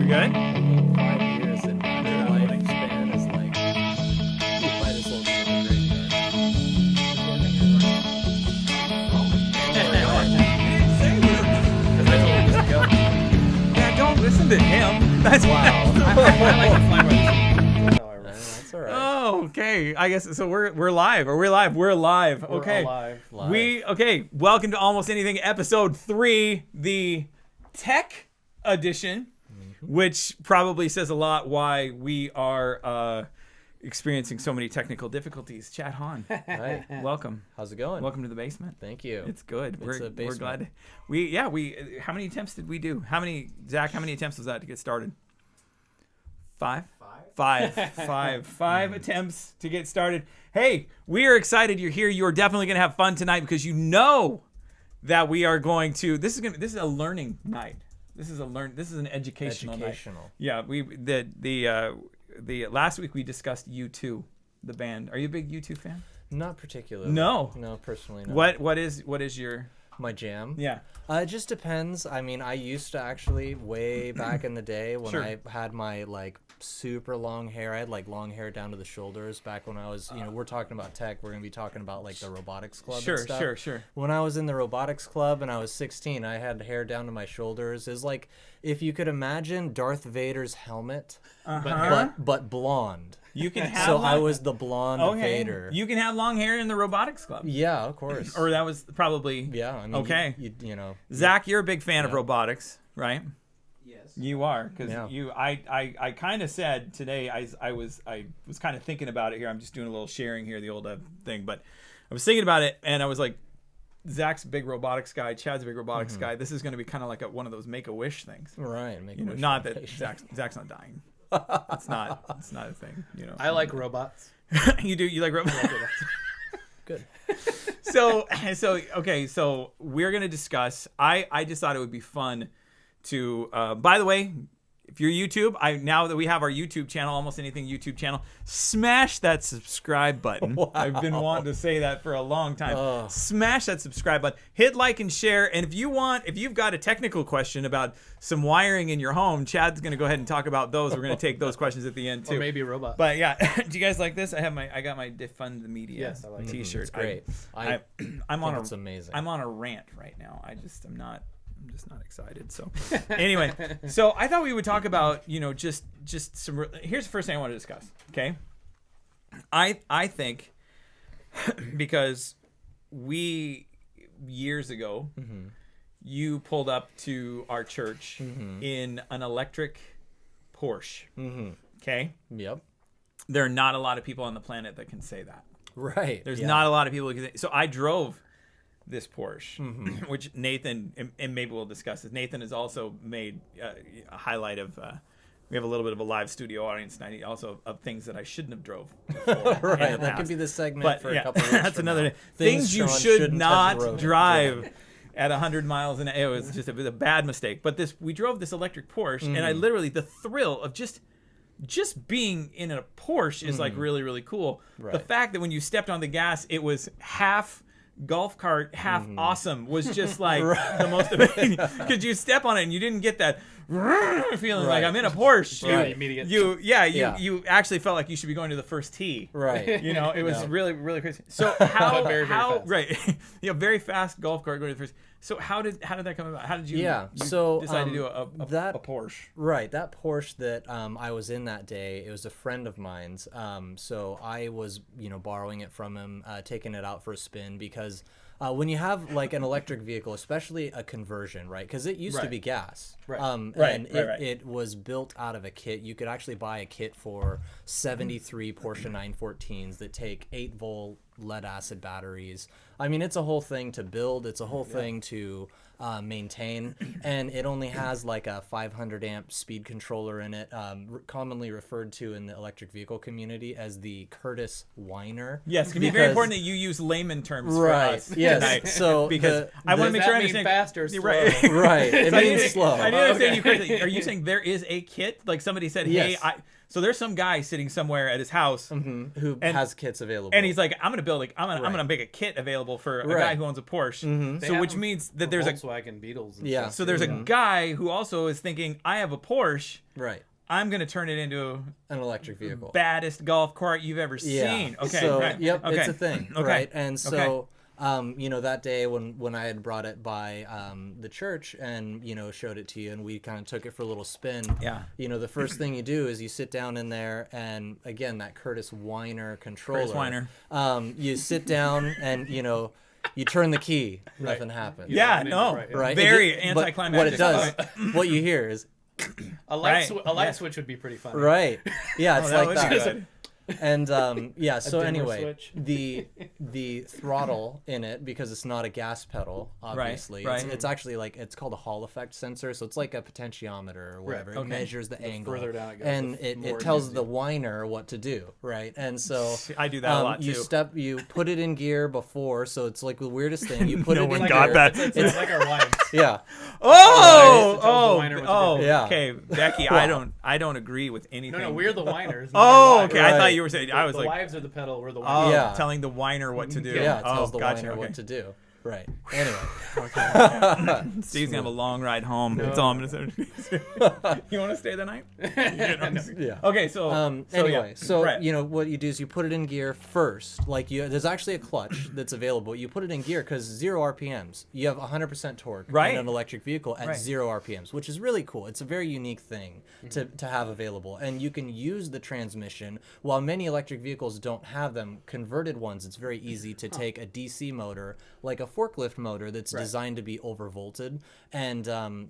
We're good? 5 years and their lifespan is like, you might as well be in the graveyard. Yeah, don't listen to him. That's Wow. I like to fly by the That's all right. Oh, okay. I guess so. We're live. Or we're live. We're live. Okay. alive. Okay. Welcome to Almost Anything, episode 3, the tech edition, which probably says a lot why we are experiencing so many technical difficulties. Chad Hahn, Right. welcome. How's it going? Welcome to the basement. Thank you. It's good. It's We're a basement. glad. We how many attempts did we do? Zach, how many attempts was that to get started? Five attempts to get started. Hey, we are excited you're here. You're definitely going to have fun tonight because you know that we are going to this is a learning night. This is an educational night. Yeah, the last week we discussed U2, the band. Are you a big U2 fan? Not particularly. No, personally no. What is your My jam? Yeah. It just depends. I mean, I used to actually way back in the day when Sure. I had my like super long hair. I had like long hair down to the shoulders back when I was, we're talking about tech. We're going to be talking about like the robotics club and stuff. Sure. When I was in the robotics club and I was 16, I had hair down to my shoulders. It's like if you could imagine Darth Vader's helmet, but blonde. You can have So I was the blonde Vader. You can have long hair in the robotics club. Yeah, of course. Or that was probably Yeah, I mean, okay. You know. Zach, you're a big fan of robotics, right? Yes. You are, because Yeah. I kind of said today I was kind of thinking about it here. I'm just doing a little sharing here, the old thing, but I was thinking about it and I was like, Zach's a big robotics guy, Chad's a big robotics guy. This is going to be kind of like one of those Make-A-Wish things. Right. Not that Zach's not dying. It's not a thing. I like robots. You like robots? Good. So we're gonna discuss. I just thought it would be fun to. By the way, if you're YouTube, now that we have our YouTube channel, Almost Anything YouTube channel, smash that subscribe button. Wow. I've been wanting to say that for a long time. Smash that subscribe button. Hit like and share. And if you've got a technical question about some wiring in your home, Chad's gonna go ahead and talk about those. We're gonna take those questions at the end too. Or maybe robots. But yeah, do you guys like this? I got my Defund the Media Yes, I like it. T-shirt. It's great. It's amazing. I'm on a rant right now. I'm just not excited. So anyway, so I thought we would talk about, just some. Here's the first thing I want to discuss. Okay, I think because we years ago, you pulled up to our church in an electric Porsche. Okay. Yep. There are not a lot of people on the planet that can say that. Right. There's not a lot of people who can say. So I drove this Porsche, which Nathan, and maybe we'll discuss this. Nathan has also made a highlight of. We have a little bit of a live studio audience tonight, also of things that I shouldn't have drove before. Right. That could be the segment for a couple of weeks. That's from another now. things you Sean should shouldn't not have drive at 100 miles an hour. It was just a bad mistake. But we drove this electric Porsche, and I literally, the thrill of just being in a Porsche is like really, really cool. Right. The fact that when you stepped on the gas, it was half golf cart, half awesome was just like the most amazing. Because you step on it and you didn't get that feeling like I'm in a Porsche. Right. Immediate. You actually felt like you should be going to the first tee. Right. It was really, really crazy. So very how fast. right? Very fast golf cart going to the first. So how did that come about? How did you decide to do a Porsche? Right. That Porsche that I was in that day, it was a friend of mine's. So I was, borrowing it from him, taking it out for a spin because when you have like an electric vehicle, especially a conversion, right? Because it used to be gas. Right. And it was built out of a kit. You could actually buy a kit for 73 Porsche 914s that take 8-volt lead acid batteries. I mean, it's a whole thing to build. It's a whole thing to maintain, and it only has like a 500 amp speed controller in it, commonly referred to in the electric vehicle community as the Curtis Whiner. Yes, it can be very important that you use layman terms for us tonight. So because I want to make sure I understand. Faster or slow? Right. Right. It means slow. I didn't understand you correctly. Are you saying there is a kit? Like somebody said, Yes. hey, so there's some guy sitting somewhere at his house who has kits available. and he's like, I'm gonna make a kit available available for a Right. guy who owns a Porsche. They So have which them means that for there's a Volkswagen Beetles. And Yeah. stuff. so there's a guy who also is thinking, I have a Porsche. Right. I'm gonna turn it into An electric vehicle. baddest golf cart you've ever seen. Okay. So right. yep, Okay. it's a thing, Okay. right? And so, Okay. you know, that day when I had brought it by the church and showed it to you, and we kind of took it for a little spin. Yeah. You know, the first thing you do is you sit down in there, and again, that Curtis Weiner controller. Curtis Weiner. You sit down, and you turn the key, nothing happens. Yeah, Yeah, no. right, Right. Very It- but anticlimactic. What it does, what you hear is A light, Right. a light Yeah. switch would be pretty funny. right. Yeah, it's Oh, that like was that. good. And yeah, so dimmer anyway, switch. the throttle in it, because it's not a gas pedal, obviously. right. It's actually like, it's called a Hall effect sensor, so it's like a potentiometer or whatever. It okay. measures the angle, further down it goes, and the it more tells it the gives you. whiner what to do, right? And so I do that a lot you too. you put it in gear before, so it's like the weirdest thing. You put No it one in got gear. that. It's like our wives. Yeah. Oh, It tells the whiner what to oh, do. Yeah. okay, Becky. I don't agree with anything. No, we're the whiners. Oh, okay. I Right. thought you were saying. I was the like, wives are the pedal. We're the oh, whiners. Yeah. telling the whiner what to do. Yeah, it tells oh, the gotcha. whiner Okay. what to do. Right. Anyway. Steve's gonna have a long ride home. That's all I'm gonna say. You want to stay the night? Yeah. Okay, so Anyway, so right. what you do is you put it in gear first. Like there's actually a clutch that's available. You put it in gear because 0 RPMs. You have 100% torque Right. in an electric vehicle at Right. 0 RPMs, which is really cool. It's a very unique thing to have available, and you can use the transmission. While many electric vehicles don't have them, converted ones, it's very easy to take a DC motor, like a forklift motor that's designed to be overvolted, and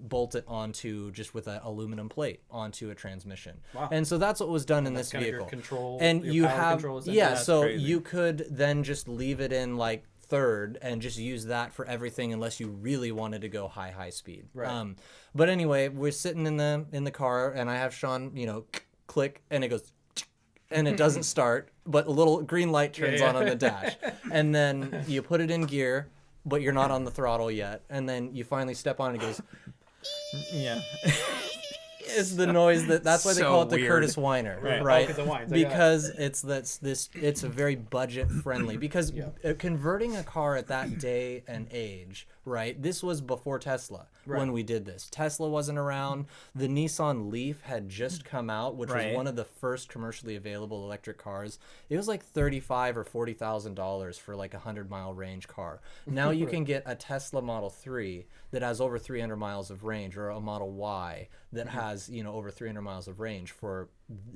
bolt it onto just with an aluminum plate onto a transmission. Wow. And so that's what was done in this kind of your vehicle. control- and your you power have control, essentially. yeah, That's so crazy. you could then just leave it in like third and just use that for everything unless you really wanted to go high speed. Right. But anyway, we're sitting in the car, and I have Sean, click, and it goes, and it doesn't start, but a little green light turns Yeah, on the dash, and then you put it in gear, but you're not on the throttle yet, and then you finally step on it, and it goes. yeah. Is the noise that's why they So call it the weird. Curtis Weiner, Right. right? Oh, 'cause it whines. I got it. Because it's a very budget friendly. Because Yeah. converting a car at that day and age, right? This was before Tesla when we did this. Tesla wasn't around. The Nissan Leaf had just come out, which Right. was one of the first commercially available electric cars. It was like $35,000 or $40,000 for like a 100-mile range car. Now you can get a Tesla Model 3 that has over 300 miles of range, or a Model Y that has over 300 miles of range for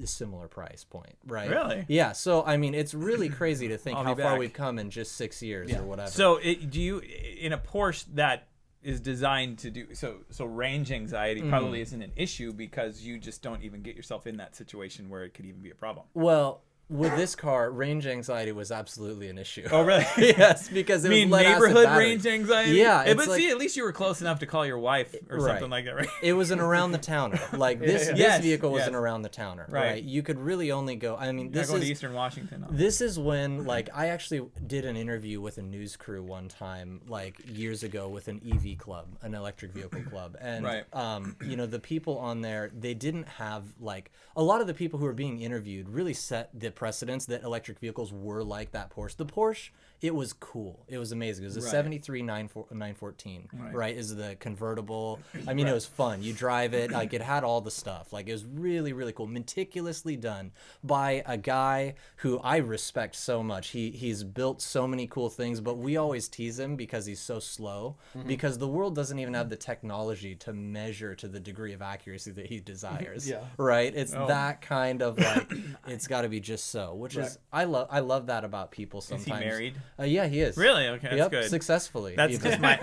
a similar price point, right? Really? Yeah. So I mean, it's really crazy to think I'll how be far back. we've come in just 6 years or whatever. So do you in a Porsche that is designed to do so range anxiety probably isn't an issue because you just don't even get yourself in that situation where it could even be a problem. Well, with this car, range anxiety was absolutely an issue. Oh really? Yes, because it I mean was lead-acid neighborhood battery. range anxiety. Yeah, it's but like- see, at least you were close enough to call your wife or Right. something like that, right? It was an around the towner. Like this, yeah. this Yes, vehicle was yes. an around the towner. Right. Right. You could really only go. I mean, You're this not going is to Eastern Washington. No. This is when, like, I actually did an interview with a news crew one time, like, years ago with an EV club, an electric vehicle club. And, Right. the people on there, they didn't have, like, a lot of the people who were being interviewed really set the precedence that electric vehicles were like that Porsche. The Porsche, it was cool. It was amazing. It was a Right. 73 914, right? Is the convertible. I mean, it was fun. You drive it, like, it had all the stuff. Like, it was really, really cool. Meticulously done by a guy who I respect so much. He's built so many cool things, but we always tease him because he's so slow, because the world doesn't even have the technology to measure to the degree of accuracy that he desires. Yeah. Right? It's Oh. that kind of, like, it's got to be just so, which is, I love that about people sometimes. Is he married? Yeah, he is. Really? Okay, that's Yep, good. successfully. That's even. just my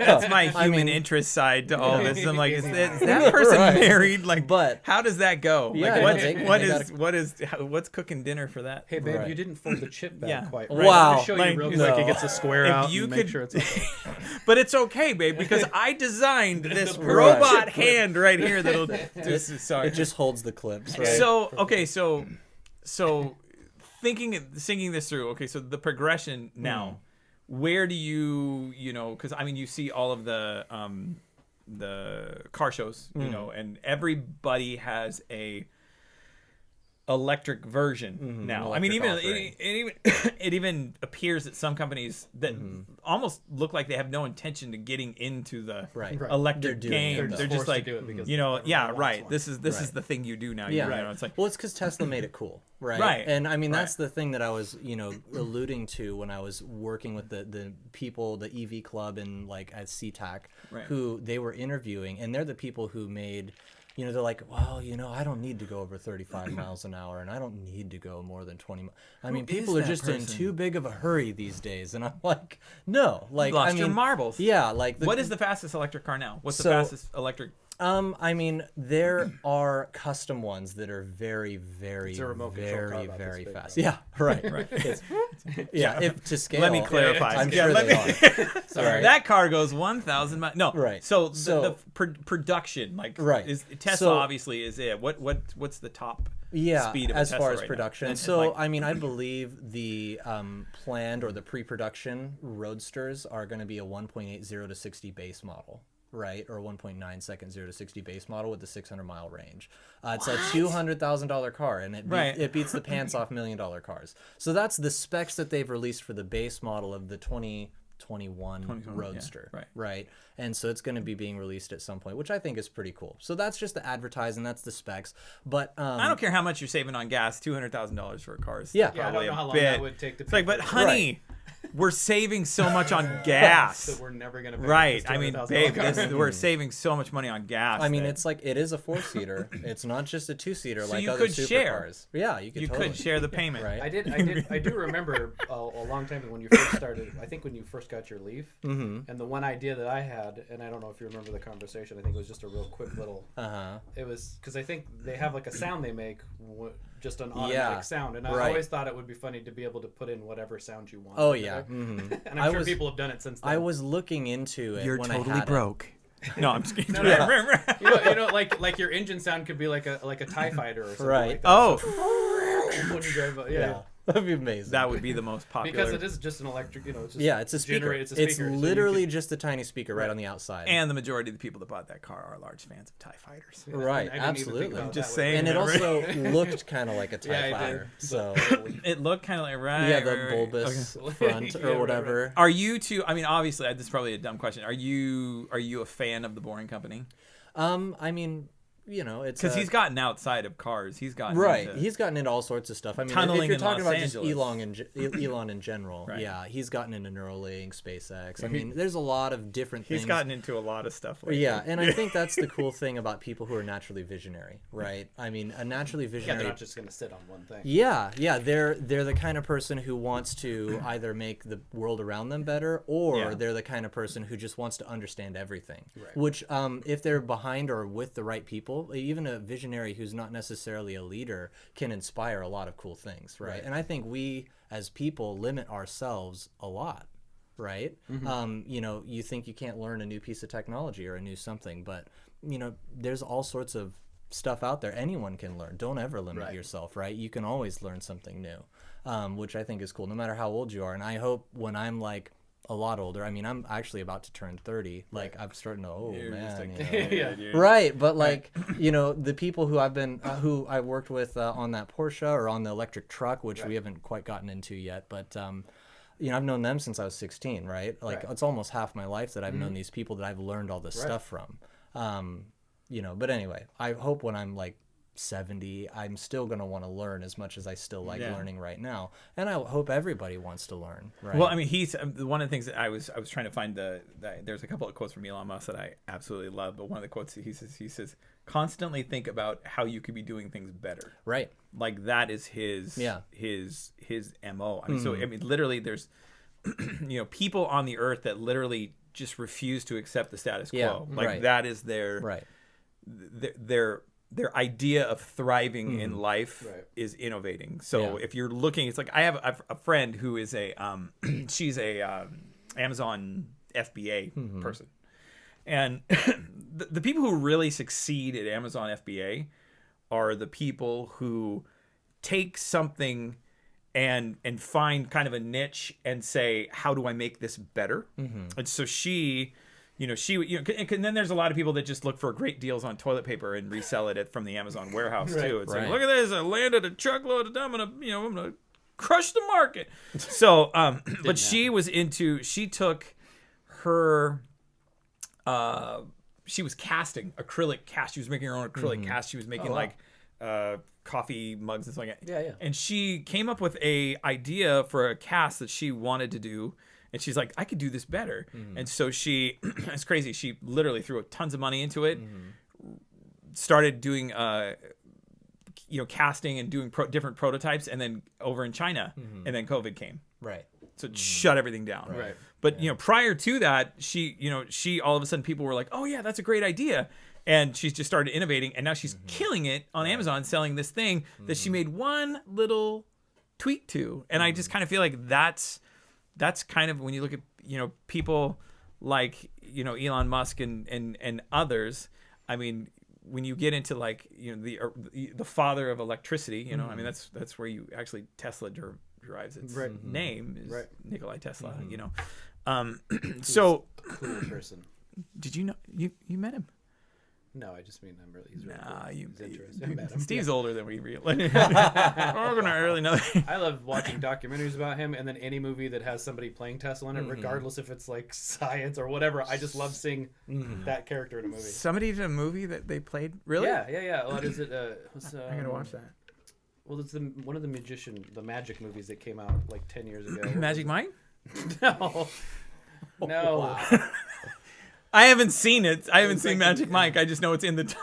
I human mean- interest side to all this. I'm like, is Right. that person Right. married? Like, But- how does that go? Yeah, like, no, what's cooking dinner for that? Hey babe, Right. you didn't fold the chip back Yeah. quite. Right. Right. Wow. Let me show Like, you real he's quick. like, It gets a square if out you and could- make sure it's okay. But it's okay, babe, because I designed this perfect robot chip clip. hand right here that'll. Just, sorry. It just holds the clips, right? So okay, so thinking this through. Okay, so the progression now. Where do you because I mean you see all of the car shows and everybody has a electric version now. I mean, electric even offering. it even appears that some companies that almost look like they have no intention to getting into the Right. Right. electric They're doing game. it, They're though. just forced to like, do it because you know, everybody yeah, wants right. one. This is Right. the thing you do now. Yeah. You know, it's like, Well, it's because Tesla made it cool, right? Right. And I mean, that's Right. the thing that I was, alluding to when I was working with the people, the EV club and like at SeaTac, Right. who they were interviewing, and they're the people who made. They're like, well, I don't need to go over 35 miles an hour, and I don't need to go more than 20 miles. I mean, people is are that just in person? too big of a hurry these days, and I'm like, no, like, lost I mean, your marbles. yeah, like, What is the fastest electric car now? What's the So- fastest electric? I mean, there are custom ones that are very, very, It's a remote control car very, about this very big, fast. though. Yeah, right. It's, yeah, if to scale. Let me clarify. I'm Yeah, sure let they me- are. Sorry. That car goes 1,000 miles. No, Right. So, So- the production, like, Right. is Tesla So- obviously is it. What's the top Yeah, speed of a as Tesla far as right now? production. And, So, like, I mean, I believe the planned or the pre-production Roadsters are going to be a 1.80 to 60 base model. Right, or 1.9 second 0 to 60 base model with the 600-mile range. It's a $200,000 car, and Right. it beats the pants off $1 million cars. So that's the specs that they've released for the base model of the 2021 2021, Roadster. yeah, right. Right, and so it's going to be being released at some point, which I think is pretty cool. So that's just the advertising, that's the specs. But I don't care how much you're saving on gas. $200,000 for a car is Yeah. Yeah, I probably don't know how a long bit. that would take to. It's like, pay but for honey, we're saving so much on gas. that we're never gonna. Pay Right. this I mean, $200,000 babe, car. we're saving so much money on gas. I mean, that it's like it is a 4-seater. It's not just a 2-seater So like you other could share. supercars. Yeah, you could. you totally. could share the payment. Right. I do remember a long time ago when you first started. I think when you first got your Leaf, and the one idea that I had, and I don't know if you remember the conversation. I think it was just a real quick little. It was because I think they have like a sound they make, just an automatic Yeah, sound, and I right. always thought it would be funny to be able to put in whatever sound you want. Oh into yeah. it. Mhm. And I I'm sure was- people have done it since then. I was looking into it when I had broke. No, I'm just kidding. No, no. You know, like your engine sound could be like a TIE fighter or something Right. like that. Oh, When you drive, it. Yeah, that'd be amazing. that would be the most popular. because it is just an electric. It's just Yeah, it's a speaker. generated- It's a speaker. so you literally could- just a tiny speaker right on the outside. And the majority of the people that bought that car are large fans of TIE fighters. Right, I didn't even think absolutely. about it Just that way. saying. And it Right. also looked kind of like a TIE Yeah, it fighter. did. So It looked kind of like right. yeah, the right, right. bulbous Okay. front Yeah, or right, whatever. Are you two? I mean, obviously, this is probably a dumb question. Are you a fan of the Boring Company? I mean, it's Because he's gotten outside of cars. He's gotten right. into- He's gotten into all sorts of stuff. I mean, Tunneling if you're in talking Los about just Angeles. Elon in general, Right. yeah, he's gotten into Neuralink, SpaceX. I mean, there's a lot of different things. He's gotten into a lot of stuff. Lately. Yeah, and I think that's the cool thing about people who are naturally visionary, right? I mean, a naturally Yeah, visionary. they're not just gonna sit on one thing. Yeah, they're the kind of person who wants to either make the world around them better, or Yeah. they're the kind of person who just wants to understand everything. Right. Which, if they're behind or with the right people, even a visionary who's not necessarily a leader can inspire a lot of cool things, right? Right. And I think we as people limit ourselves a lot. Right? You think you can't learn a new piece of technology or a new something, but there's all sorts of stuff out there anyone can learn. Don't ever limit Right. yourself, right? You can always learn something new, which I think is cool, no matter how old you are. And I hope when I'm like a lot older, I mean, I'm actually about to turn 30. Like, I'm starting to, You're just man. like, Yeah. dude. Right, but like the people who I worked with on that Porsche or on the electric truck, which we haven't quite gotten into yet, but I've known them since I was 16, right? Like Right. it's almost half my life that I've known these people that I've learned all this Right. stuff from. But anyway, I hope when I'm like 70, I'm still going to want to learn as much as I still like Yeah. learning right now. And I hope everybody wants to learn, right? Well, I mean, he's one of the things that I was trying to find there's a couple of quotes from Elon Musk that I absolutely love, but one of the quotes he says constantly think about how you could be doing things better. right. Like that is his Yeah. his MO. I mean, so I mean, literally, there's people on the earth that literally just refuse to accept the status quo. Yeah, Like right. that is their Right. their idea of thriving in life Right. is innovating. So Yeah. if you're looking, it's like I have a friend who is a she's a Amazon FBA person, and the people who really succeed at Amazon FBA are the people who take something and find kind of a niche and say, how do I make this better? And so she and then there's a lot of people that just look for great deals on toilet paper and resell it from the Amazon warehouse too. It's like, Right. look at this, I landed a truckload of them, and I'm gonna crush the market. So, but she took her, she was casting acrylic cast. She was making her own acrylic cast. She was making coffee mugs and stuff like that. Yeah. And she came up with a idea for a cast that she wanted to do. And she's like, I could do this better. And so she, it's crazy. She literally threw tons of money into it, started doing, casting and doing different prototypes, and then over in China, and then COVID came. Right. So it shut everything down. Right. But, prior to that, she all of a sudden people were like, oh yeah, that's a great idea. And she's just started innovating, and now she's killing it on Amazon, selling this thing that she made one little tweak to. And I just kind of feel like that's kind of when you look at people like Elon Musk and others. I mean, when you get into the father of electricity, I mean that's where you actually Tesla derives its name is Nikolai Tesla. So Cool person. did you know you met him? No, I just mean he's really Nah, cool. he's interesting. I met him. Steve's older than we realize. We're gonna really know. I love watching documentaries about him, and then any movie that has somebody playing Tesla in it, regardless if it's like science or whatever. I just love seeing that character in a movie. Somebody did a movie that they played. Really? Yeah. What is it? I gotta watch that. Well, it's one of the magic movies that came out like 10 years ago. Magic Mike? No. No. Wow. I haven't seen it. I haven't It's seen like Magic Mike. I just know it's in the.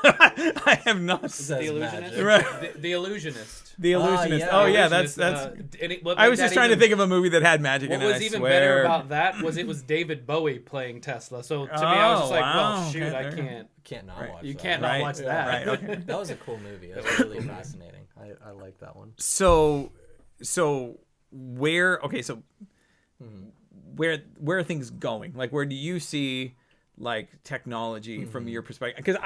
I have not. The Illusionist. magic. Right. The Illusionist. The Illusionist. yeah. Oh yeah, Illusionist, that's. I was just trying to think of a movie that had magic in What it. was I even swear. better about that was it was David Bowie playing Tesla. So to me, I was just like, wow. well, shoot, Okay, I there you go. can't. Can't not Right. watch You that. can't not Right. watch that. Right. Okay. That was a cool movie. It was really fascinating. I like that one. So where? Okay, so where are things going? Like, where do you see like technology from your perspective? Because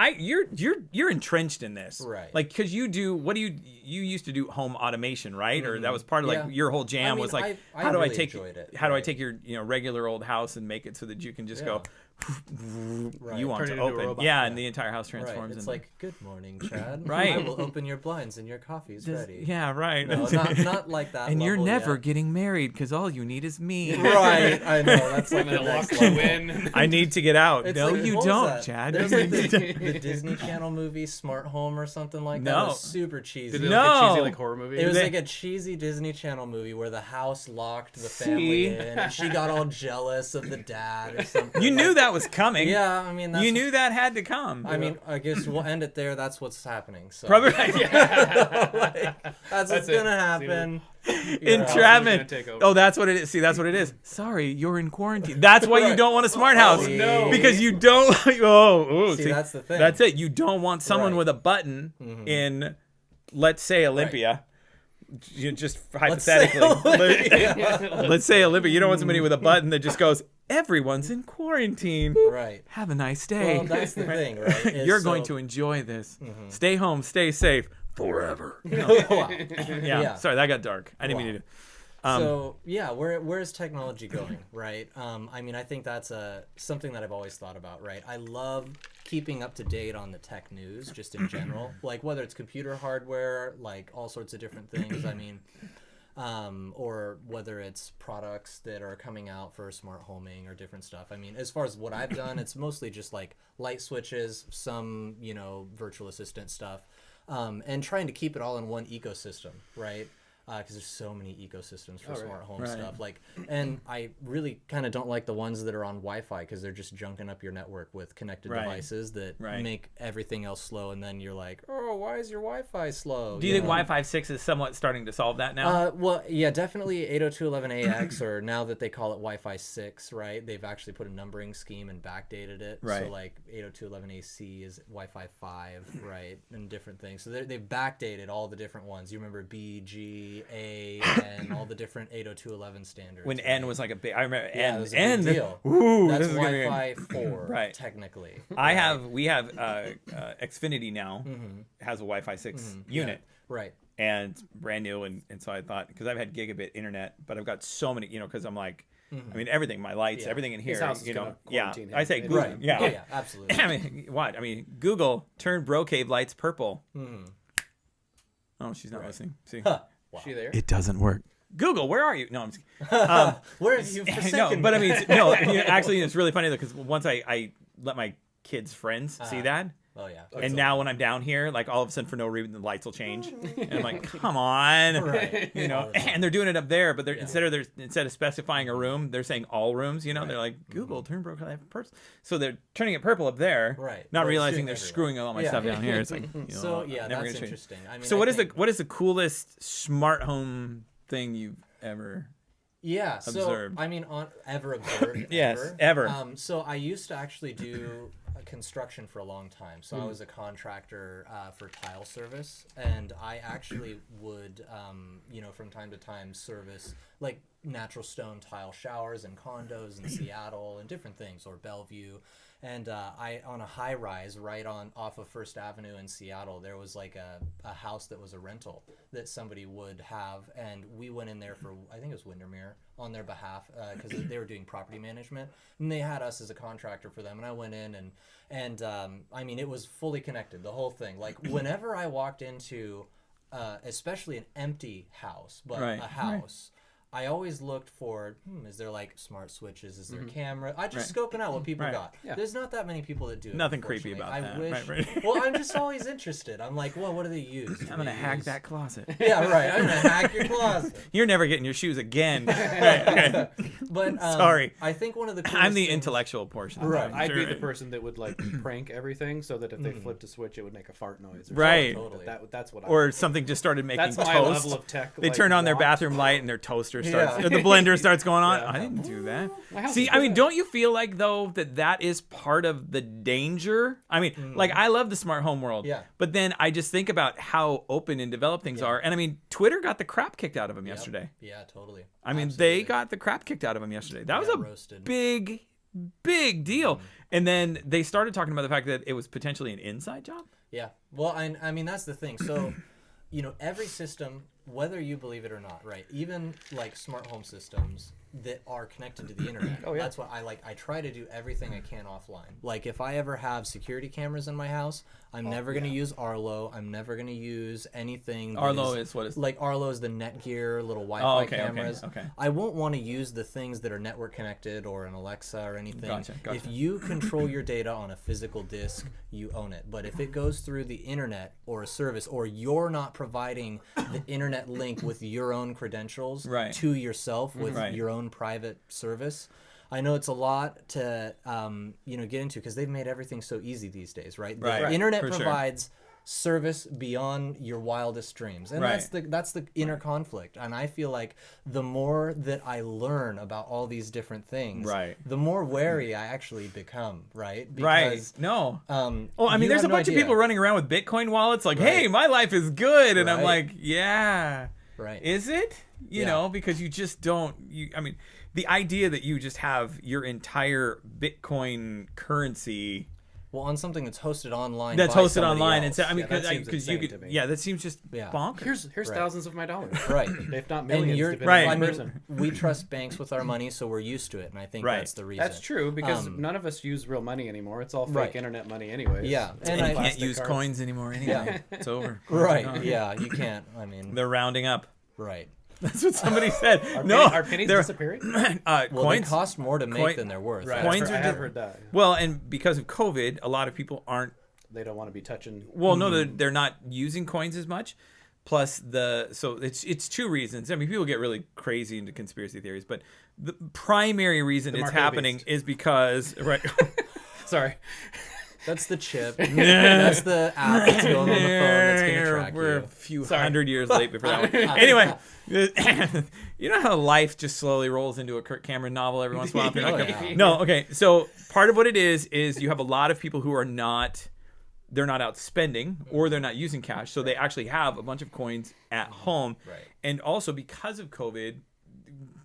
you're entrenched in this, Right. Like, because you used to do home automation, right? Or that was part of like Yeah. your whole jam I mean, was like, I how do I really take enjoyed it, how do I right. take your regular old house and make it so that you can just go. Right. You want Turn to it into a open, robot. yeah, Yeah. and the entire house Right. transforms. It's into, like, good morning, Chad. Right. I will open your blinds and your coffee's ready. yeah, right. No, not like that. and you're level never yet. getting married because all you need is me. Right. I know. That's like And the then it next locks you level. in. I need to get out. It's No, like, you what was don't, that? Chad. There's like the Disney Channel movie Smart Home or something like that. No. It was super cheesy. Did it No. like a cheesy like horror movie? It was They- like a cheesy Disney Channel movie where the house locked the family in, and she got all jealous of the dad or something. You knew that was coming. Yeah, I mean, that's, You knew that had to come. I mean, I guess we'll end it there. That's what's happening. So Probably that's what's it. gonna happen. entrapment. take over. Oh, that's what it is. See, that's what it is. Sorry, you're in quarantine. That's why you Right. don't want a smart house. See? no. Because you don't. See, that's the thing. That's it. You don't want someone Right. with a button in, let's say, Olympia. You just Let's say hypothetically. Let's say Olympia. You don't want somebody with a button that just goes, everyone's in quarantine. Right. Have a nice day. Well, that's the thing, right? is You're going so- to enjoy this. Stay home. Stay safe. Forever. Wow. Yeah. Yeah. Sorry, that got dark. I didn't mean to do. So yeah, where is technology going, right? I mean, I think that's something that I've always thought about, right? I love keeping up to date on the tech news, just in general, like whether it's computer hardware, like all sorts of different things. I mean, or whether it's products that are coming out for smart homing or different stuff. I mean, as far as what I've done, it's mostly just like light switches, some virtual assistant stuff, and trying to keep it all in one ecosystem, right? Because there's so many ecosystems for smart home Right. stuff. And I really kind of don't like the ones that are on Wi-Fi because they're just junking up your network with connected Right. devices that Right. make everything else slow. And then you're like, oh, why is your Wi-Fi slow? Do you think know? Wi-Fi 6 is somewhat starting to solve that now? Well, yeah, definitely 802.11ax, or now that they call it Wi-Fi 6, right? They've actually put a numbering scheme and backdated it. Right. So like 802.11ac is Wi-Fi 5, right? And different things. So they've backdated all the different ones. You remember B, G, A, and all the different 802.11 standards. when right? N was like a big, I remember Yeah, N. it was a N. big deal. Ooh, That's this is gonna be- Wi-Fi 4, Right. technically. we have Xfinity now has a Wi-Fi 6 unit. Right. And brand new, and so I thought, because I've had gigabit internet, but I've got so many, because I'm like, I mean, everything, my lights, Yeah. everything in His here, house is you know. gonna Yeah, quarantine him. I say Right. Google. Right. Yeah. Oh, yeah, absolutely. I mean, what? I mean, Google turn bro cave lights purple. Oh, she's not listening. See, Huh. Is she there? it doesn't work. Google, where are you? No, I'm just Where have you no, forsaken but I me? mean, no. Actually, it's really funny though because once I let my kids' friends see that, Oh yeah. and now when I'm down here, like all of a sudden for no reason the lights will change, and I'm like, come on, Right. you know. All the time. And they're doing it up there, but they're instead of specifying a room, they're saying all rooms. You know, they're like Google turn purple. So they're turning it purple up there, Right. Not But it's realizing doing they're everywhere. screwing all my Yeah. stuff down here. It's like, you know, So yeah, never that's gonna change. interesting. I mean, So I what is think- the coolest smart home thing you've ever? Yeah, so observed? I mean, ever observed? Yes, ever. So I used to actually do construction for a long time. So I Hmm. was a contractor for tile service, and I actually would, from time to time service like natural stone tile showers in condos in Seattle and different things, or Bellevue. And I on a high rise right on off of First Avenue in Seattle, there was like a house that was a rental that somebody would have, and we went in there for, I think it was Windermere, on their behalf because they were doing property management, and they had us as a contractor for them. And I went in and I mean, it was fully connected, the whole thing. Like whenever I walked into, especially an empty house, but Right, a house. I always looked for, is there like smart switches? Is there a camera? I just scoping out what people Right. got. Yeah. There's not that many people that do it. Nothing creepy unfortunately. about I that. wish. Right. Well, I'm just always interested. I'm like, well, what do they use? I'm gonna hack that closet. Yeah, right. I'm gonna hack your closet. You're never getting your shoes again. Right, okay. But Sorry. I think one of the I'm the coolest things- intellectual portion. of Right. it, I'd be sure. the person that would like prank everything so that if they flipped a switch, it would make a fart noise. Or Right. something. That's what. Or something just started making that's my toast. level of tech. They like, turn on their want. bathroom light and their toaster starts, Yeah. or the blender starts going on. Yeah. I didn't do that. My house See, is I mean, good. don't you feel like though that is part of the danger? I mean, like I love the smart home world, Yeah. but then I just think about how open and developed things are, and I mean, Twitter got the crap kicked out of them Yep. yesterday. Yeah, totally. I mean, Absolutely. they got the crap kicked out of them yesterday. That was Yeah, a roasted. big deal. And then they started talking about the fact that it was potentially an inside job. Yeah. Well, I mean, that's the thing. So, every system, whether you believe it or not, right? Even like smart home systems that are connected to the internet. Oh, yeah. That's what I like. I try to do everything I can offline. Like if I ever have security cameras in my house, I'm never going to use Arlo. I'm never going to use anything. that Arlo is what is like Arlo is the Netgear little Wi-Fi Oh, okay, okay, cameras. okay. I won't want to use the things that are network connected or an Alexa or anything. Gotcha. If you control your data on a physical disk, you own it. But if it goes through the internet or a service, or you're not providing the internet link with your own credentials Right. to yourself with Right. your own private service, I know it's a lot to get into because they've made everything so easy these days, right? The Right. internet For sure. provides service beyond your wildest dreams, and Right. that's the inner conflict. And I feel like the more that I learn about all these different things, Right. the more wary I actually become, right? right. Because, No. Um, Oh, I mean, you there's a have no bunch of idea. people running around with Bitcoin wallets, like, Right. "Hey, my life is good," and I'm Right. like, "Yeah, Right. is it?" You Yeah. know, because you just don't. I mean, the idea that you just have your entire Bitcoin currency Well, on something that's hosted online. that's by hosted somebody online, else. and so I mean, Yeah, that because seems you insane could, to me. yeah, that seems just Yeah. bonkers. Here's Right. thousands of my dollars. Right. If not And millions, you're depending Right. on I the mean, person. we trust banks with our money, so we're used to it, and I think Right. that's the reason. That's true because Um, none of us use real money anymore. It's all fake Right. internet money, anyways. Yeah, It's and And I- you can't plastic use cards. coins anymore anyway. It's over. Right. Yeah, you can't. I mean, They're rounding up. right. That's what somebody said. Are no, are pennies they're disappearing? Well, coins. they cost more to make coin- than they're worth. Right. Coins I are have di- heard that. Well, and because of COVID, a lot of people aren't. They don't want to be touching. Well, no, they're not using coins as much. Plus so it's two reasons. I mean, people get really crazy into conspiracy theories, but the primary reason The it's mark of the happening beast. is because right. Sorry. That's the chip. That's the app that's going on the phone that's going to track We're a you. few Sorry. hundred years late before that one. Anyway, you know how life just slowly rolls into a Kirk Cameron novel every once in a while? If you're not Oh, careful? yeah. No, okay. So part of what it is you have a lot of people who are they're not out spending or they're not using cash. So they actually have a bunch of coins at home. Right. And also because of COVID,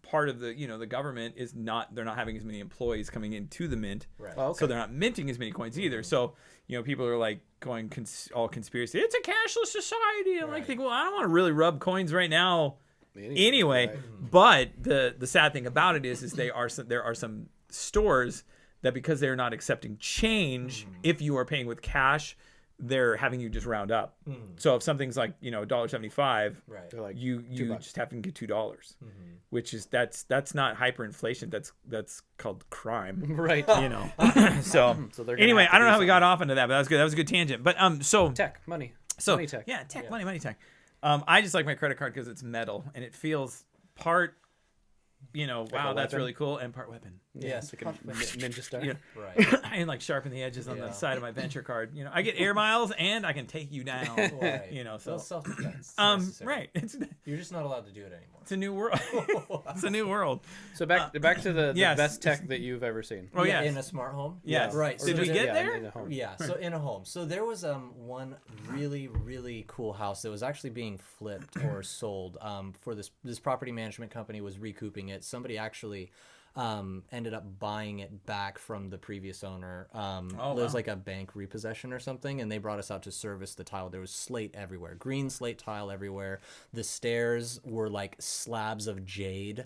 part of the government is they're not having as many employees coming into the mint. Right. Oh, okay. So they're not minting as many coins either. So, people are like going all conspiracy. It's a cashless society. I'm like Right. thinking, well, I don't want to really rub coins right now Anyway, right. but the sad thing about it is there are some stores that because they're not accepting change, if you are paying with cash, they're having you just round up. So if something's like $1.75, Right. They're like you $2. just have to get $2, which is that's not hyperinflation. That's called crime. right. So So they're gonna anyway, have to I don't know do how we got off into that, but that was good. That was a good tangent. But so Tech, money. so Money tech. yeah, tech, money tech. I just like my credit card because it's metal and it feels part, wow, that's weapon? really cool, and part weapon. Yes. It's like a ninja star. Yeah. Right. And like sharpen the edges on the Yeah. side of my venture card. I get air miles and I can take you down. Right. So Well, self-defense. necessary. right, You're just not allowed to do it anymore. it's a new world. It's a new world. So back to the yes. best tech that you've ever seen. Oh yeah, In a smart home. yes. Right. Did so we the- get yeah, there? in a home. Yeah, so in a home. So there was one really really cool house that was actually being flipped or sold for this property management company was recouping it. Somebody actually ended up buying it back from the previous owner. It was wow. like a bank repossession or something, and they brought us out to service the tile. There was slate everywhere, green slate tile everywhere. The stairs were like slabs of jade.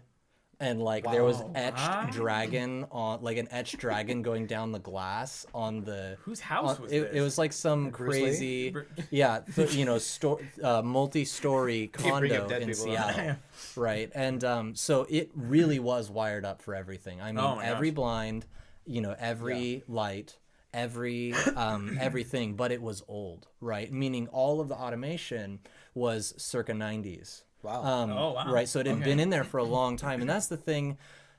And like there was etched dragon on like an etched dragon going down the glass on the Whose house was it this? was like some Bruce Lee? crazy multi-story bring up condo dead in people. Seattle, right? And so it really was wired up for everything. I mean, Oh my every gosh. blind, every light, every everything, but it was old, right? Meaning all of the automation was circa 90s. Wow. Oh, wow. Right, so it had Okay. been in there for a long time, and that's the thing.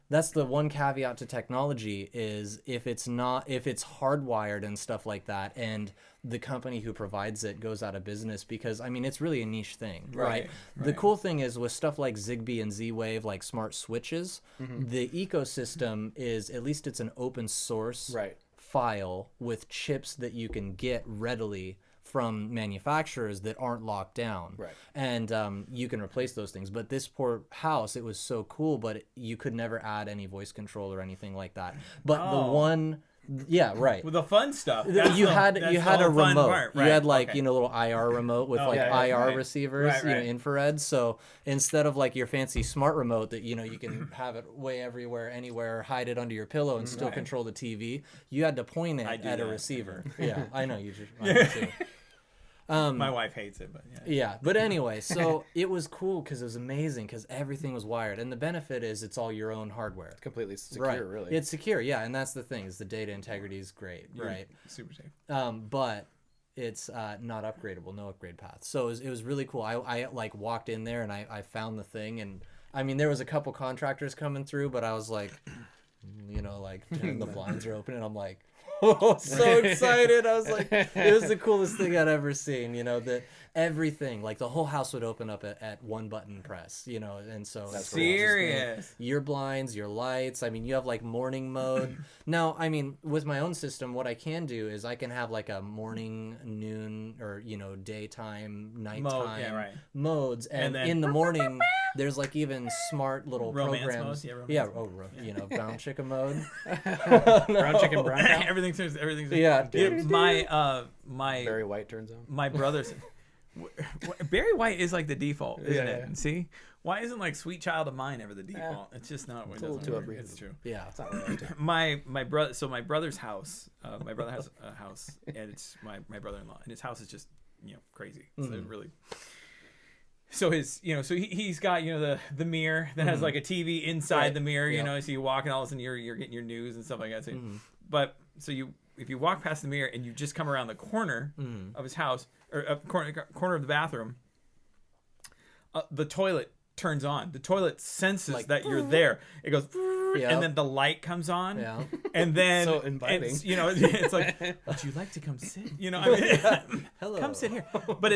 That's the one caveat to technology is if it's hardwired and stuff like that, and the company who provides it goes out of business because I mean it's really a niche thing, right? The cool thing is with stuff like Zigbee and Z-Wave, like smart switches, the ecosystem is at least it's an open source Right. file with chips that you can get readily from manufacturers that aren't locked down. Right. And you can replace those things. But this poor house, it was so cool, but you could never add any voice control or anything like that. But the one, yeah, right. With the fun stuff. You That's had the a whole fun remote. part. You Right, had like okay. little IR remote with like yeah, IR right. receivers, Right. infrared. So instead of like your fancy smart remote that you can have it way everywhere, anywhere, hide it under your pillow and still Right. control the TV, you had to point it I do at a that. receiver. Yeah, I know you just. I do too. My wife hates it, but yeah. Yeah, but anyway, so it was cool because it was amazing because everything was wired, and the benefit is it's all your own hardware. Completely secure, Right, really. it's secure, yeah, and that's the thing is the data integrity is great, right? Super safe. But it's not upgradable, no upgrade path. So it was really cool. I like walked in there and I found the thing, and I mean there was a couple contractors coming through, but I was like, the blinds are open, and I'm like. Oh, so excited. I was like, it was the coolest thing I'd ever seen, that everything, like the whole house would open up at one button press, and so That's Serious. your blinds, your lights. I mean, you have like morning mode. Now, I mean, with my own system, what I can do is I can have like a morning, noon, or daytime, nighttime right. modes, and then- in the morning, there's like even smart little Romance programs. modes? Yeah, romance brown chicken mode. Brown chicken, brown cow. everything's Yeah. my Barry White turns on. my brother's Barry White is like the default, isn't Yeah, it? yeah. See, why isn't like Sweet Child of Mine ever the default? It's just not. It a little doesn't too work. upbeat. It's true. Yeah. It's not really active. My brother. So my brother's house. My brother has a house, and it's my brother-in-law, and his house is just crazy. So it really. So so he's got the mirror that has like a TV inside Right. the mirror, Yeah. so you walk and all of a sudden you're getting your news and stuff like that. So, but so if you walk past the mirror and you just come around the corner of his house or corner of the bathroom, the toilet turns on. The toilet senses Like, that you're there. It goes, Yep. and then the light comes on. Yeah. And then So inviting. it's, it's like, would you like to come sit? I mean, Hello. come sit here. But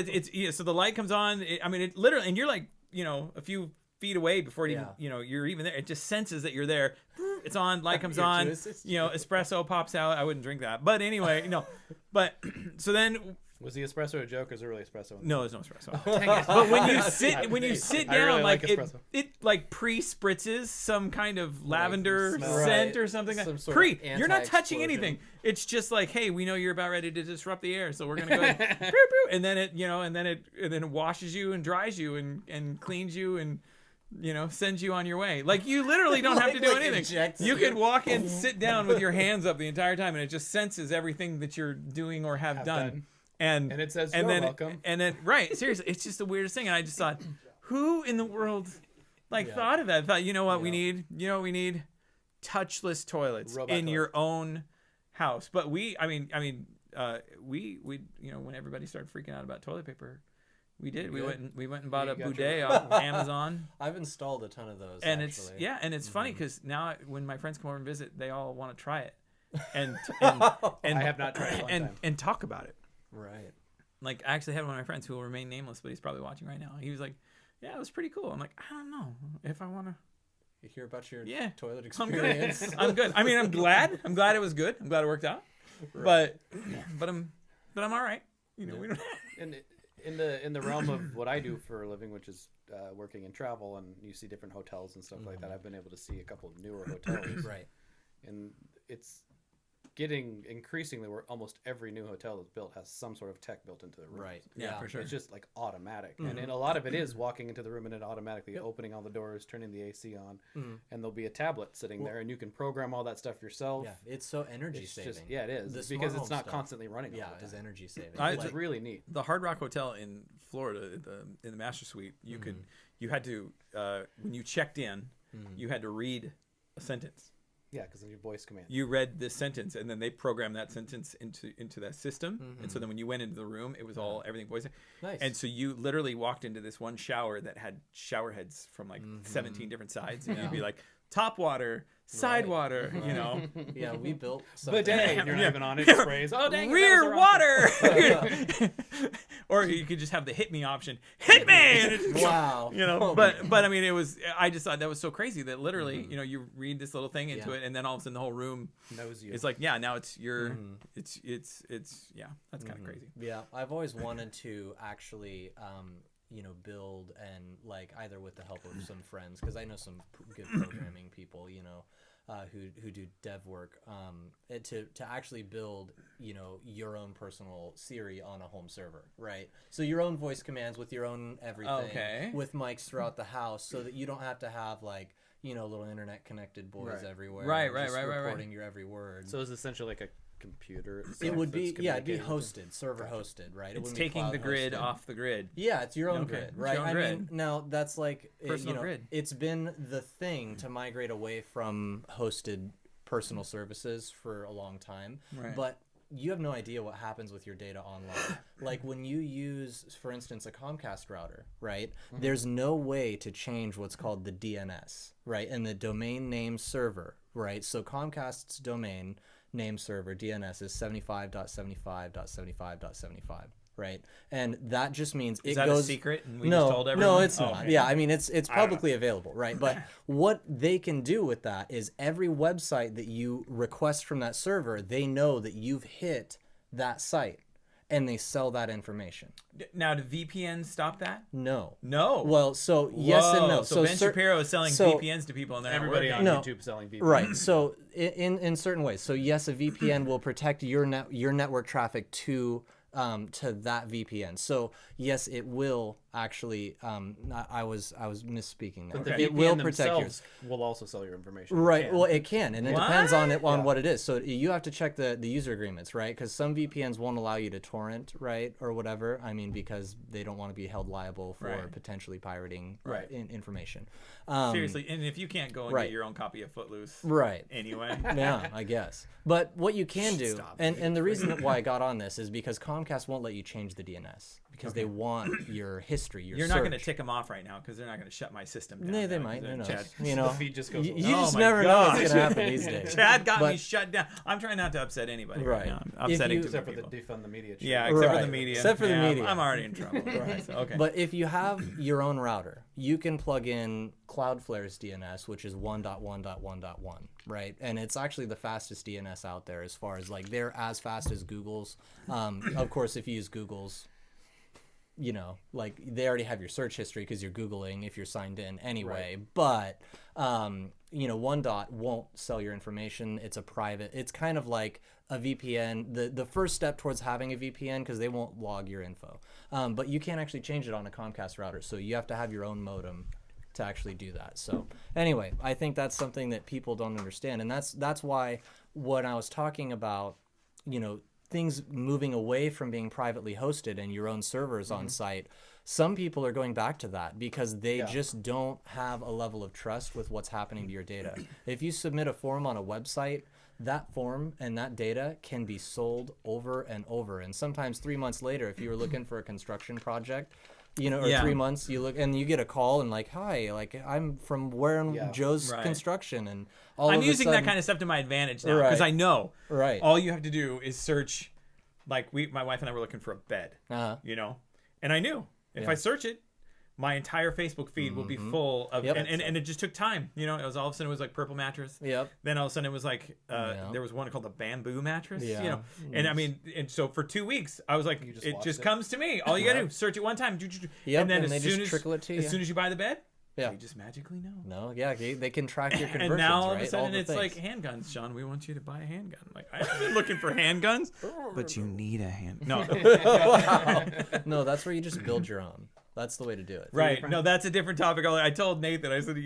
so the light comes on. It literally, and you're like, a few feet away before it even, you're even there. It just senses that you're there. It's on, light comes You're on, too assistant. espresso pops out. I wouldn't drink that. But anyway, but so then, Was the espresso a joke? Or is it really espresso? no, there's no espresso. Dang it. But when you sit I down, really like like espresso. it like pre-spritzes some kind of lavender smell. scent Right. or something. Some sort Pre, of you're not touching anti-explosion. anything. It's just like, hey, we know you're about ready to disrupt the air, so we're gonna go ahead, pew, pew, and then it washes you and dries you and cleans you and send you on your way. Like, you literally don't have to do anything. injects You you. could walk in, sit down with your hands up the entire time, and it just senses everything that you're doing or have done. And it says, and "You're then, welcome." And then, right, seriously, it's just the weirdest thing. And I just thought, who in the world, thought of that? Thought, you know what we need? You know what we need? Touchless toilets Robot in toilet. your own house. But we, when everybody started freaking out about toilet paper, we did. We went and bought a You got bidet your- off Amazon. I've installed a ton of those. And actually. it's funny because now when my friends come over and visit, they all want to try it, and I have not tried it one time. and talk about it. Right. Like, I actually had one of my friends who will remain nameless, but he's probably watching right now. He was like, "Yeah, it was pretty cool." I'm like, "I don't know if I want to." You hear about your Yeah, toilet I'm experience? good. I'm good. I mean, I'm glad. I'm glad it was good. I'm glad it worked out. But I'm all right. We don't. In the realm of what I do for a living, which is working in travel, and you see different hotels and stuff like that, I've been able to see a couple of newer hotels, Right. and it's getting increasingly where almost every new hotel that's built has some sort of tech built into the room. Right. Yeah, for sure. It's just like automatic, and a lot of it is walking into the room and it automatically opening all the doors, turning the AC on, and there'll be a tablet sitting there, and you can program all that stuff yourself. Yeah. It's so energy It's saving. just it is The because smart it's home not stuff. constantly running. Yeah, all the it's time. energy saving. I- It's really neat. The Hard Rock Hotel in Florida, in the Master Suite, you had to when you checked in, you had to read a sentence. Yeah, because then your voice command. You read this sentence, and then they programmed that sentence into that system. And so then when you went into the room, it was everything voice. Nice. And so you literally walked into this one shower that had shower heads from like 17 different sides, and you'd be like, top water, side water, Yeah, we built something. Bidet, and you're not even on it. It sprays. Oh dang! it, that was the rear wrong water. Or you could just have the hit me option. Hit me. And it- Wow. Oh but I mean, I just thought that was so crazy that literally, you read this little thing into Yeah. it, and then all of a sudden the whole room thing. Knows you. is like, yeah, now it's your, it's yeah, that's kind of crazy. Yeah, I've always wanted to actually, build and like either with the help of some friends, because I know some good programming people, who do dev work, to actually build, your own personal Siri on a home server, right? So your own voice commands with your own everything, Okay. with mics throughout the house, so that you don't have to have like, little internet connected boys Right. everywhere, Right, just right. reporting your every word. So it's essentially like a computer. It itself would that's be, it'd be communicating with hosted, server hosted, right? It It's wouldn't be taking the cloud grid hosted. off the grid. Yeah, it's your own Okay, grid, it's right? your own I grid. mean, now that's like Personal grid. It's been the thing to migrate away from hosted personal services for a long time, Right. but you have no idea what happens with your data online. Like when you use, for instance, a Comcast router, right? There's no way to change what's called the DNS, right? And the domain name server, right? So Comcast's domain name server, DNS, is 75.75.75.75, right? And that just means Is it that goes... a secret? And we no, just told everyone? no, it's Oh, not. okay. Yeah, I mean, it's publicly available, right? But what they can do with that is every website that you request from that server, they know that you've hit that site, and they sell that information. Now, do VPNs stop that? No. No. Well, so yes and no. Whoa, So Ben cer- Shapiro is selling so- VPNs to people, and they're Everybody not on working. No. YouTube selling VPN. Right. So in certain ways. So yes, a VPN will protect your network traffic to that VPN. So yes, it will actually. I was misspeaking there. But the It VPN will protect yours. themselves will also sell your information. Right. It can. Well, it can, and it depends on What? what it is. So you have to check the user agreements, right? Because some VPNs won't allow you to torrent, right, or whatever. I mean, because they don't want to be held liable for Right. potentially pirating Right. information. Seriously, and if you can't go and right. get your own copy of Footloose, Right. anyway. Yeah, I guess. But what you can do, Stop. and the reason why I got on this is because Comcast won't let you change the DNS because they want your history, your You're not going to search. tick them off right now because they're not going to shut my system down. No, they now, might. 'cause Who knows? Chad, You know, The feed just goes you away. just Oh my never know what's gosh. going to happen these days. Chad got me But- shut down. I'm trying not to upset anybody right, Right. now. I'm If upsetting you- too Except for many the people. defund the media. Yeah, except for the Right. media. Except for the Yeah, media. I'm already in trouble. Right, so, okay. But if you have your own router, you can plug in Cloudflare's DNS, which is 1.1.1.1, right? And it's actually the fastest DNS out there as far as like they're as fast as Google's. Of course, if you use Google's, like they already have your search history because you're Googling if you're signed in anyway. But, 1.0 won't sell your information. It's a private, it's kind of like a VPN, the first step towards having a VPN because they won't log your info. But you can't actually change it on a Comcast router. So you have to have your own modem to actually do that. So anyway, I think that's something that people don't understand, and that's why when I was talking about, things moving away from being privately hosted and your own servers on site, some people are going back to that because they just don't have a level of trust with what's happening to your data. If you submit a form on a website, that form and that data can be sold over and over. And sometimes 3 months later, if you were looking for a construction project, or 3 months, you look and you get a call and like, hi, like I'm from where in Joe's construction, and I'm using that kind of stuff to my advantage now because I know all you have to do is search. Like my wife and I were looking for a bed, and I knew if I search it, my entire Facebook feed will be full of, and it just took time. It was all of a sudden it was like purple mattress. Yep. Then all of a sudden it was like there was one called the bamboo mattress. And I mean, and so for 2 weeks I was like, it just comes to me. All you gotta do, search it one time. And then as soon as you buy the bed, you just magically know. No, they can track your conversions. And now all of a sudden it's like handguns, Sean. We want you to buy a handgun. Like I've been looking for handguns, but you need a hand. No, no, that's where you just build your own. That's the way to do it. Right. No, that's a different topic. I told Nathan, I said, I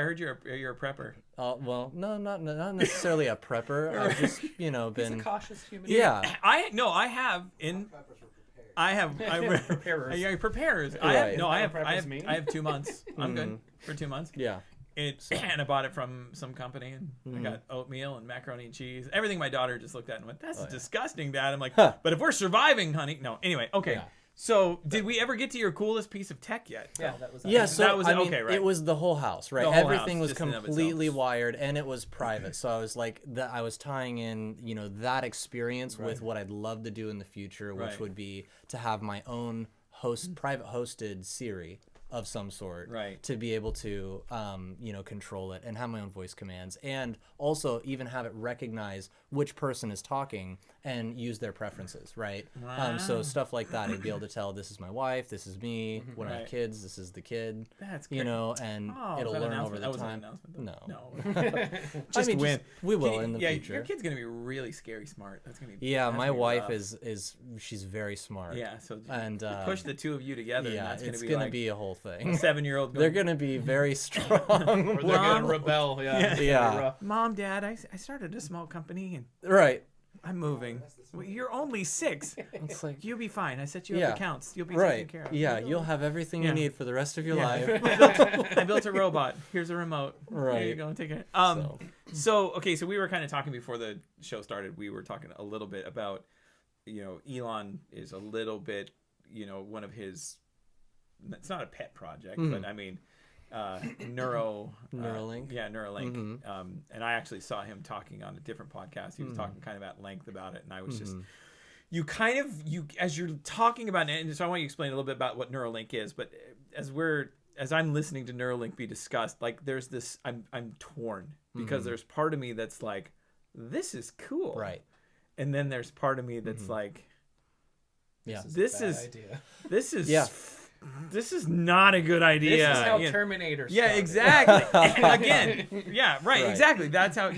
heard you're a prepper. Well, no, not necessarily a prepper. I've just, been. He's a cautious human. Yeah. I have preparers. I have 2 months. I'm good for 2 months. Yeah. And I bought it from some company, and I got oatmeal and macaroni and cheese. Everything my daughter just looked at and went, "That's disgusting, Dad." I'm like, "But if we're surviving, honey." No. Anyway, okay. Yeah. So, did we ever get to your coolest piece of tech yet? Yeah, that was. Yeah, so that was okay, right? It was the whole house, right? Everything was completely wired, and it was private. So I was like, I was tying in, that experience with what I'd love to do in the future, which would be to have my own private hosted Siri of some sort, to be able to, control it and have my own voice commands, and also even have it recognize which person is talking and use their preferences, right? Wow. So stuff like that, I'd be able to tell this is my wife, this is me. When I have kids, this is the kid. That's great. And it'll learn over the time. No. Just win. We will in the future. Your kid's gonna be really scary smart. That's gonna be. Yeah, my wife is she's very smart. Yeah, so and push the two of you together. Yeah, and that's gonna be a whole thing. 7-year-old. They're gonna be very strong. Or they're gonna rebel. Yeah. Mom, Dad, I started a small company and I'm moving. Well, you're only 6. It's like you'll be fine. I set you up accounts. You'll be taken care of. Yeah, you'll have everything you need for the rest of your life. I built a robot. Here's a remote. Right. There you go. Take it. So we were kind of talking before the show started. We were talking a little bit about, Elon is a little bit, one of his. It's not a pet project, but I mean. Neuralink. Neuralink. And I actually saw him talking on a different podcast. He was talking kind of at length about it, and I was just as you're talking about it, and so I want you to explain a little bit about what Neuralink is. But as I'm listening to Neuralink be discussed, like there's this, I'm torn because there's part of me that's like, this is cool, right? And then there's part of me that's like, this is this is not a good idea. This is how Terminator started. Yeah, exactly. Again, exactly. That's how,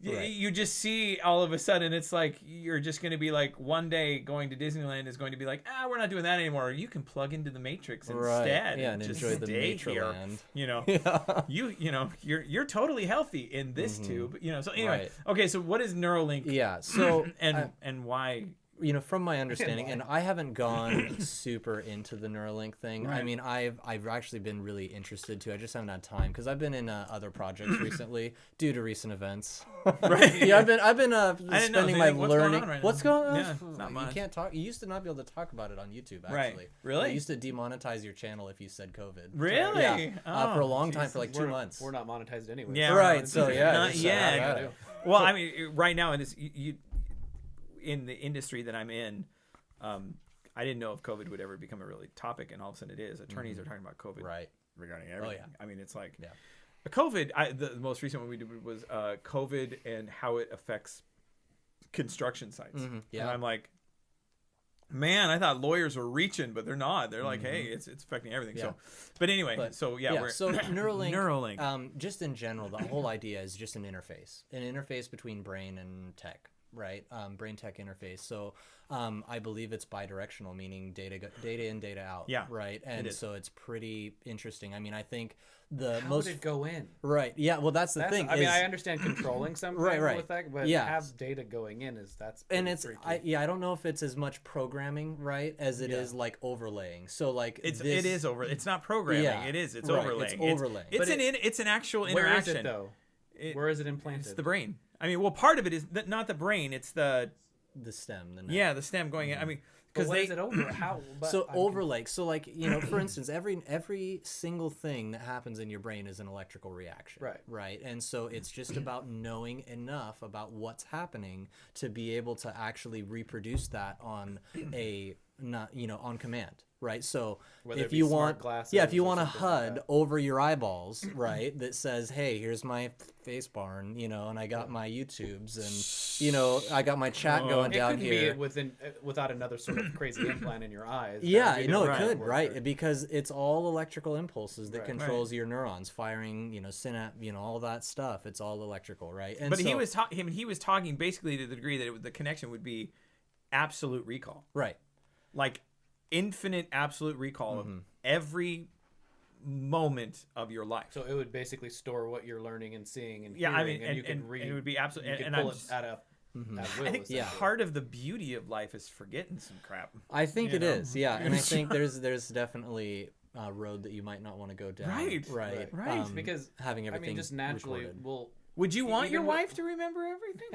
you just see all of a sudden it's like you're just going to be like one day going to Disneyland is going to be like, we're not doing that anymore. You can plug into the Matrix instead. Yeah, and just enjoy the Matrix. You're totally healthy in this tube. So anyway, okay. So what is Neuralink? Yeah. So and why? From my understanding, and I haven't gone super into the Neuralink thing. Right. I mean, I've actually been really interested to. I just haven't had time because I've been in other projects recently due to recent events. Right. Yeah, I've been spending my learning. What's going on? Yeah, not much. You can't talk. You used to not be able to talk about it on YouTube. Actually, right? Really? They used to demonetize your channel if you said COVID. Really? Yeah. For a long time, for like 2 months. We're not monetized anyway. Yeah. Right. So not yet. Well, I mean, right now, in the industry that I'm in, I didn't know if COVID would ever become a really topic, and all of a sudden it is. Attorneys are talking about COVID regarding everything. Oh, yeah. I mean, it's like COVID. The most recent one we did was COVID and how it affects construction sites. Yeah. And I'm like, man, I thought lawyers were reaching, but they're not. They're like, hey, it's affecting everything. Yeah. So, but anyway, so Neuralink. Just in general, the whole idea is just an interface between brain and tech. right? Brain tech interface. So I believe it's bidirectional, meaning data in, data out. Yeah, right. And so it's pretty interesting. I mean, I think the How most would it go in? right. Yeah. Well, that's the thing. I mean, I understand controlling something Right. with that, but Yeah. have data going in that's and it's freaky. I don't know if it's as much programming, right, as it is like overlaying. So like It is over. It's not programming. Yeah, It's right, overlaying. it's overlaying. It's an actual Where interaction. is it though? Where is it implanted? It's the brain. I mean, well, part of it is not the brain. It's the stem. the stem going in. I mean, But because what is it over? How? But So I'm overlay. So like, you know, for instance, every single thing that happens in your brain is an electrical reaction. Right. Right. And so it's just about knowing enough about what's happening to be able to actually reproduce that on on command. Right. So Whether it if be you smart want, glasses if you or want a something like HUD that. over your eyeballs, right, that says, hey, here's my face barn, you know, and I got my YouTubes and, you know, I got my chat going It down couldn't here. be without another sort of crazy implant in your eyes. That Yeah, would be the no, it right could, word right? for it. Because it's all electrical impulses that Right. controls your neurons firing, you know, synapse, you know, all that stuff. It's all electrical, right? And but he so- was talking basically to the degree that the connection would be absolute recall, right. like infinite absolute recall of every moment of your life. So it would basically store what you're learning and seeing and Yeah, I hearing, mean, and you could and it would be absolutely. you could And pull I'm it just, at a at will. I think essentially. part of the beauty of life is forgetting some crap. I think You it know? is, yeah. And I think there's definitely a road that you might not want to go down. Right, right. Because having I everything mean, just naturally, recorded. we'll. Would you want your Even with- wife to remember everything?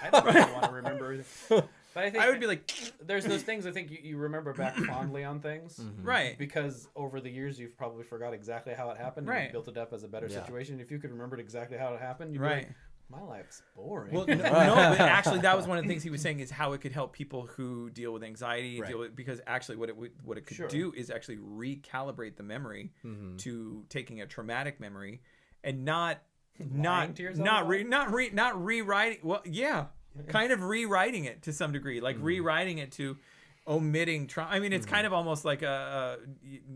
I don't really want to remember everything. But I think I would be like, there's those things I think you remember back fondly on things. right. Because over the years you've probably forgot exactly how it happened and Right. you built it up as a better Yeah. situation. If you could remember exactly how it happened, you'd Right. be like, my life's boring. Well, no, but actually, that was one of the things he was saying is how it could help people who deal with anxiety, Right. because actually, what it could Sure. do is actually recalibrate the memory to taking a traumatic memory and not Lying to yourself not rewriting. Well, yeah, kind of rewriting it to some degree, like rewriting it to omitting trauma. I mean, it's kind of almost like a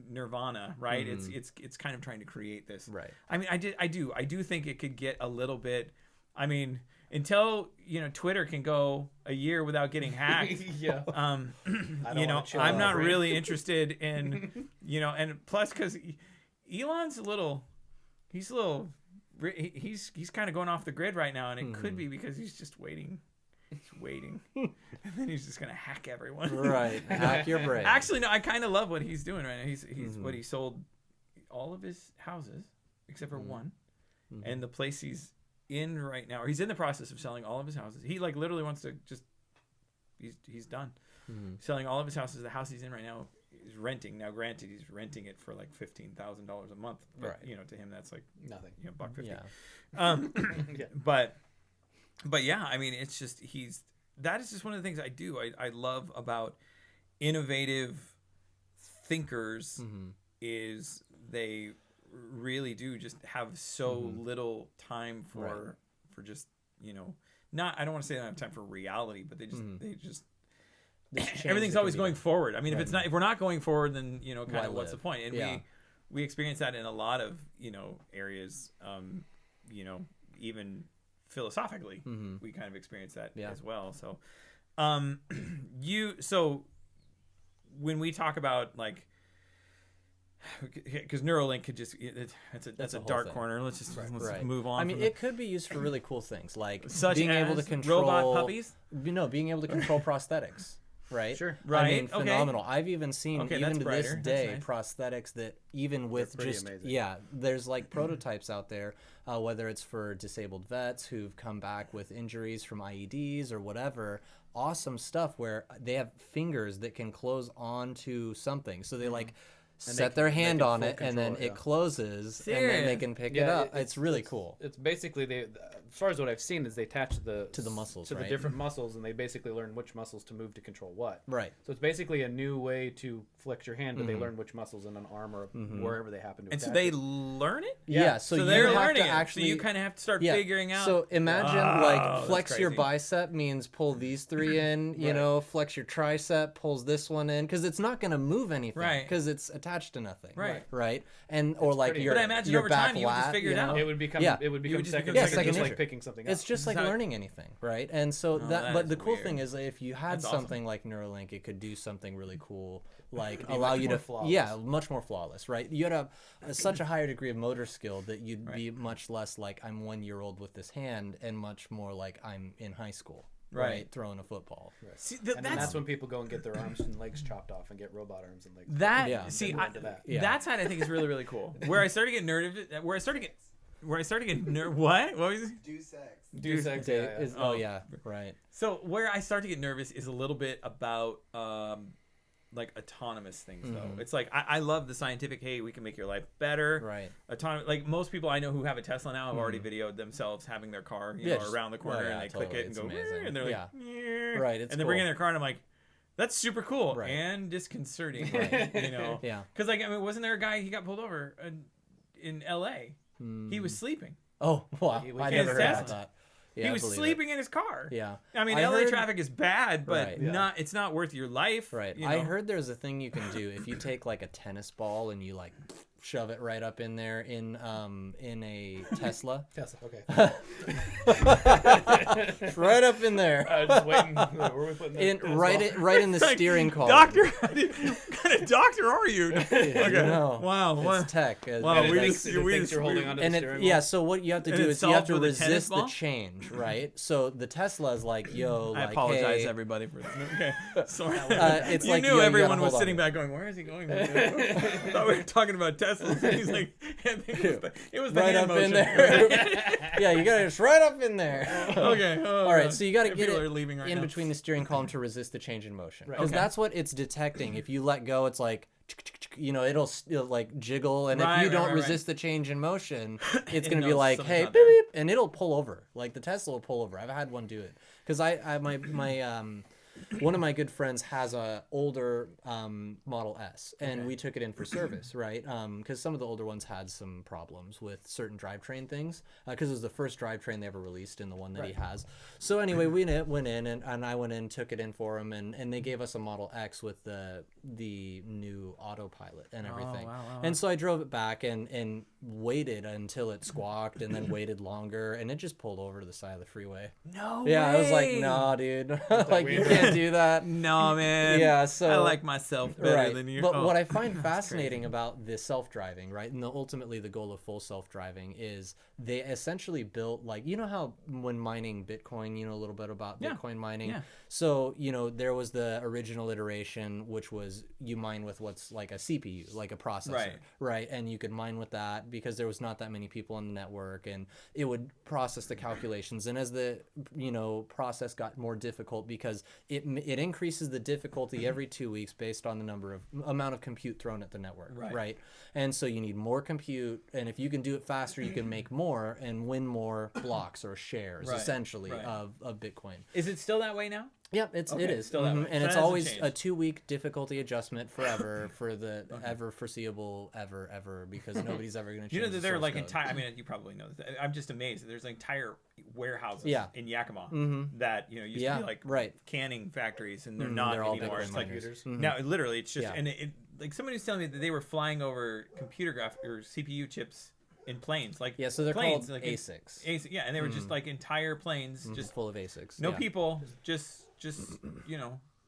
nirvana, right? It's kind of trying to create this. Right. I mean, I do think it could get a little bit. I mean, until Twitter can go a year without getting hacked. yeah. I don't I'm wanna chill out, not right? really interested in, and plus because Elon's he's kind of going off the grid right now, and it could be because he's just waiting. He's waiting, and then he's just gonna hack everyone. Right. Hack your brain. Actually, no, I kind of love what he's doing right now. He's what he sold all of his houses except for one, and the place he's in right now, or he's in the process of selling all of his houses. He like literally wants to just he's done selling all of his houses. The house he's in right now is renting. Now, granted, he's renting it for like $15,000 a month, but Right. to him that's like Nothing. $1.50. Yeah. Yeah. But yeah, I mean, it's just that is just one of the things I do. I love about innovative thinkers is they really do just have so little time for just not, I don't want to say they don't have time for reality, but they just There's change everything's that always can be going done. forward. I mean, if we're not going forward, then kind Why of what's the live? point? And Yeah. we experience that in a lot of areas. Even philosophically, we kind of experience that Yeah. as well. So, so when we talk about like, because Neuralink could just that's a a whole dark thing. corner. Let's just Right. move on. I mean, from it could be used for really cool things, like Such being able to as control robot puppies? being able to control prosthetics. Right. Sure. I Right, mean, okay. phenomenal. I've even seen Okay, even that's to brighter. this That's day nice. prosthetics that even with pretty just amazing. there's like prototypes out there, whether it's for disabled vets who've come back with injuries from IEDs or whatever. Awesome stuff where they have fingers that can close onto something, so they like set their hand can on full it and then control it, it closes and then they Serious? can pick it Yeah, up. It's really cool. It's basically as far as what I've seen is they attach To the muscles, to the right? different muscles, and they basically learn which muscles to move to control what. Right. So it's basically a new way to flex your hand, but they learn which muscles in an arm or wherever they happen to. and so attach they it. learn it. Yeah, so, you they're have learning to it. actually So you kind of have to start figuring out. So imagine Oh, like that's flex your crazy. bicep means pull these three in, you Right. know, flex your tricep pulls this one in because it's not going to move anything Right. because it's attached attached to nothing. Right. Right. And or like pretty- your But I imagine your over back time you would just lat, figure it you out. know? It would become Yeah. it would You become would just second become nature, second just like nature. picking something It's up. just like Exactly. learning anything, right? And so that but is the cool weird. thing is if you had That's awesome. something like Neuralink, it could do something really cool, like be allow much you more to flawless. much more flawless, right? You'd have such a higher degree of motor skill that you'd be much less like I'm 1 year old with this hand and much more like I'm in high school, Right. throwing a football. See, And then that's when people go and get their arms and legs chopped off and get robot arms and legs. that Yeah. see Then I, we're into that. Yeah. that side I think is really really cool. Where I started to get what was it? Do sex. Deus Ex, They- yeah, yeah. is- oh yeah, right. So where I start to get nervous is a little bit about like autonomous things though. It's like I love the scientific. Hey, we can make your life better. Right. Autonomous. Like most people I know who have a Tesla now have already videoed themselves having their car, you Yeah, know, just- around the corner, oh, yeah, and they click totally. it and It's go, amazing. "Meow," and they're like, Yeah. "Meow," Right, it's and they bring in cool. their car, and I'm like, that's super cool Right. and disconcerting, Right. you know? Yeah. Because like I mean, wasn't there a guy he got pulled over in L.A. He was sleeping. Oh wow, We I can't never say heard that. that. Yeah, He I was believe it. sleeping in his car. Yeah. I mean, I LA heard- traffic is bad, but Right. Yeah. it's not worth your life. Right. You I know? heard there's a thing you can do if you take like a tennis ball and you like shove it right up in there in a Tesla. Tesla. Okay. Right up in there. I was just waiting. Where are we putting that? In tennis right ball? it right in the Like, steering column. Doctor, what kind of doctor are you? Okay. No. Wow. It's What? tech. Wow, And it we thinks- just- it we thinks just- you're holding we- onto the And steering yeah, wheel. so what you have to And do it's is you have solved to with a tennis resist the ball? change, right? So the Tesla is like, yo, I like, apologize, hey, everybody, for okay. Sorry. it's you like, knew yo, you everyone gotta was hold on sitting to it. back going, "Where is he going?" with this?" I thought we were talking about Teslas. And he's like, I think it was the right hand up in motion. there. Yeah, you got to just right up in there. Okay. Oh, All right, God. so you got to get People it are leaving right in now. between the steering column to resist the change in motion, Right. because Okay. that's what it's detecting. If you let go, it's like, you know, it'll like jiggle, and Right, if you right, don't right, resist the change in motion, it's It gonna be knows like, something's hey, not beep, there. beep, and it'll pull over. Like the Tesla will pull over. I've had one do it because I my one of my good friends has a older Model S, and we took it in for service, right? Because some of the older ones had some problems with certain drivetrain things, because it was the first drivetrain they ever released in the one that he has. So anyway, we went in, and I went in, took it in for him, and they gave us a Model X with the new autopilot and everything. wow. And so I drove it back and waited until it squawked, and then waited longer, and it just pulled over to the side of the freeway. No Yeah, I was like, way. nah, dude, like you weird. can't do that. No, man. Yeah, so I like myself better right. than you. But Oh. what I find fascinating about the self-driving, right, and ultimately the goal of full self-driving is they essentially built, like, you know how when mining Bitcoin, you know a little bit about Yeah. Bitcoin mining. Yeah. So you know there was the original iteration, which was you mine with what's like a CPU, like a processor, Right. And you could mine with that because there was not that many people on the network, and it would process the calculations. And as the process got more difficult, because it increases the difficulty every 2 weeks based on the amount of compute thrown at the network, right? And so you need more compute, and if you can do it faster, you can make more and win more blocks or shares, Right, essentially, right. of Bitcoin. Is it still that way now? Yep, it Okay, is. still that way. And So it's that hasn't always changed. a 2-week difficulty adjustment forever for the ever foreseeable ever, because nobody's ever going to change. You know that the there are source like code. entire. I mean, you probably know this. I'm just amazed that there's like entire warehouses Yeah. in Yakima that used to Yeah, be like right. canning factories, and they're not they're all anymore. Bitcoin It's like miners. now, literally, it's just Yeah. and it like somebody was telling me that they were flying over computer or CPU chips in planes, like Yeah, so they're planes, called like ASICs. Yeah, and they were just like entire planes, just Full of ASICs. no yeah. people, just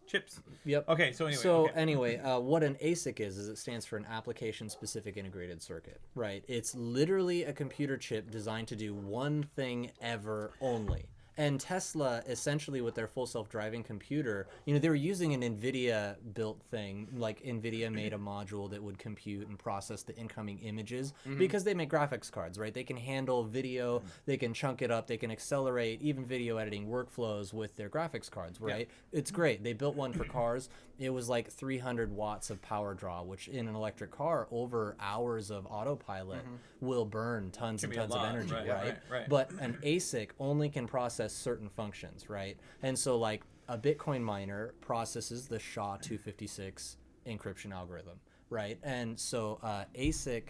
chips. Yep. Okay, so anyway, So okay. anyway, what an ASIC is it stands for an application-specific integrated circuit, right? It's literally a computer chip designed to do one thing ever only. And Tesla, essentially, with their full self-driving computer, they were using an NVIDIA built thing. Like NVIDIA made a module that would compute and process the incoming images because they make graphics cards, right? They can handle video, they can chunk it up, they can accelerate even video editing workflows with their graphics cards, right? It's great. They built one for cars. It was like 300 watts of power draw, which in an electric car, over hours of autopilot, will burn tons and be a tons of lot, energy, right, right. But an ASIC only can process certain functions, right? And so like a Bitcoin miner processes the SHA-256 encryption algorithm, right? And so ASIC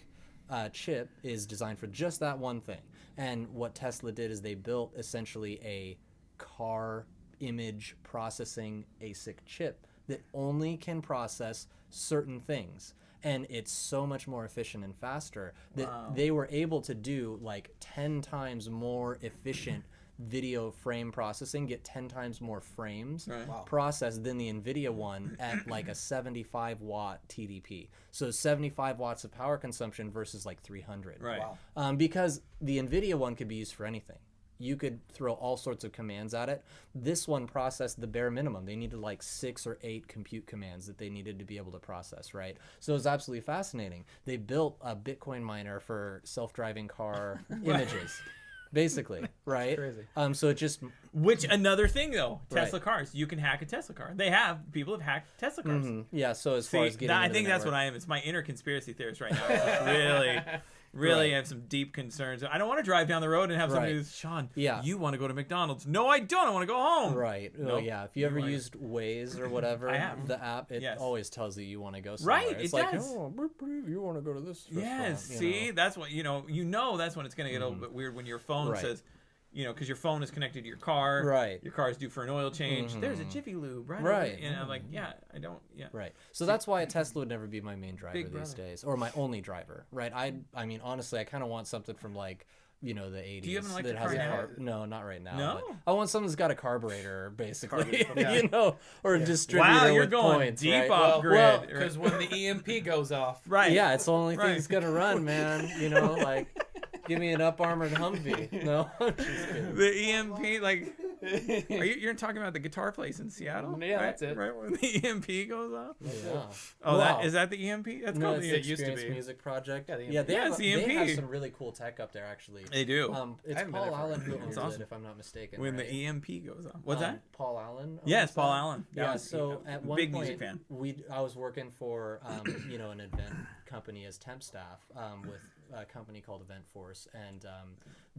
chip is designed for just that one thing. And what Tesla did is they built essentially a car image processing ASIC chip that only can process certain things. and it's so much more efficient and faster that they were able to do like 10 times more efficient video frame processing, get 10 times more frames processed than the NVIDIA one at like a 75 watt TDP. So 75 watts of power consumption versus like 300. Right. Wow. Because the NVIDIA one could be used for anything. You could throw all sorts of commands at it. This one processed the bare minimum. They needed like 6 or 8 compute commands that they needed to be able to process, right? So it was absolutely fascinating. They built a Bitcoin miner for self-driving car images, basically, right? Crazy. So it just Which another thing though, Right. Tesla cars, you can hack a Tesla car. People have hacked Tesla cars. yeah. So as far as See, getting, I into the think that's what network. I am. It's my inner conspiracy theorist right now. It's really, I have some deep concerns. I don't want to drive down the road and have somebody Right. who's, Sean, Yeah. you want to go to McDonald's. No, I don't. I want to go home. Right. Oh, Nope. yeah. If you ever You are- used Waze or whatever, I have. the app, it Yes. always tells you want to go somewhere. Right, It's it like, does. oh, you want to go to this Yes. restaurant, See, that's what, that's when it's going to get a little bit weird when your phone Right. says, because your phone is connected to your car. Right. Your car's due for an oil change. There's a Jiffy Lube, right? Right. And I'm like, I don't, yeah. Right. So that's why a Tesla would never be my main driver Big these brother. days, or my only driver. Right. I mean, honestly, I kind of want something from like, the 80s. Do you have an electric that has car a now? car. No, not right now. No? But I want something that's got a carburetor, basically. Yeah. Or a distributor Wow, you're with going points, deep right? off grid. Because when the EMP goes off, Right. Yeah, it's the only thing Right. that's gonna run, man. Like, give me an up-armored Humvee. No, I'm just kidding. The EMP, like, you're talking about the guitar place in Seattle? Yeah, right? that's it. Right when the EMP goes off? Yeah. Oh, Wow. is that the EMP? That's No, called it's the the it used to Experience be. Music Project. Yeah, the Yeah, EMP. they, Yeah, have, it's the they have EMP. some really cool tech up there, actually. They do. It's I haven't been Paul there for Allen a who while. owns That's awesome. it, if I'm not mistaken. When right? the EMP goes off. What's that? Paul Allen. Yes, owns Paul that? Allen. That Yeah. was- So at one big point, music fan. I was working for an event company as temp staff with a company called Event Force, and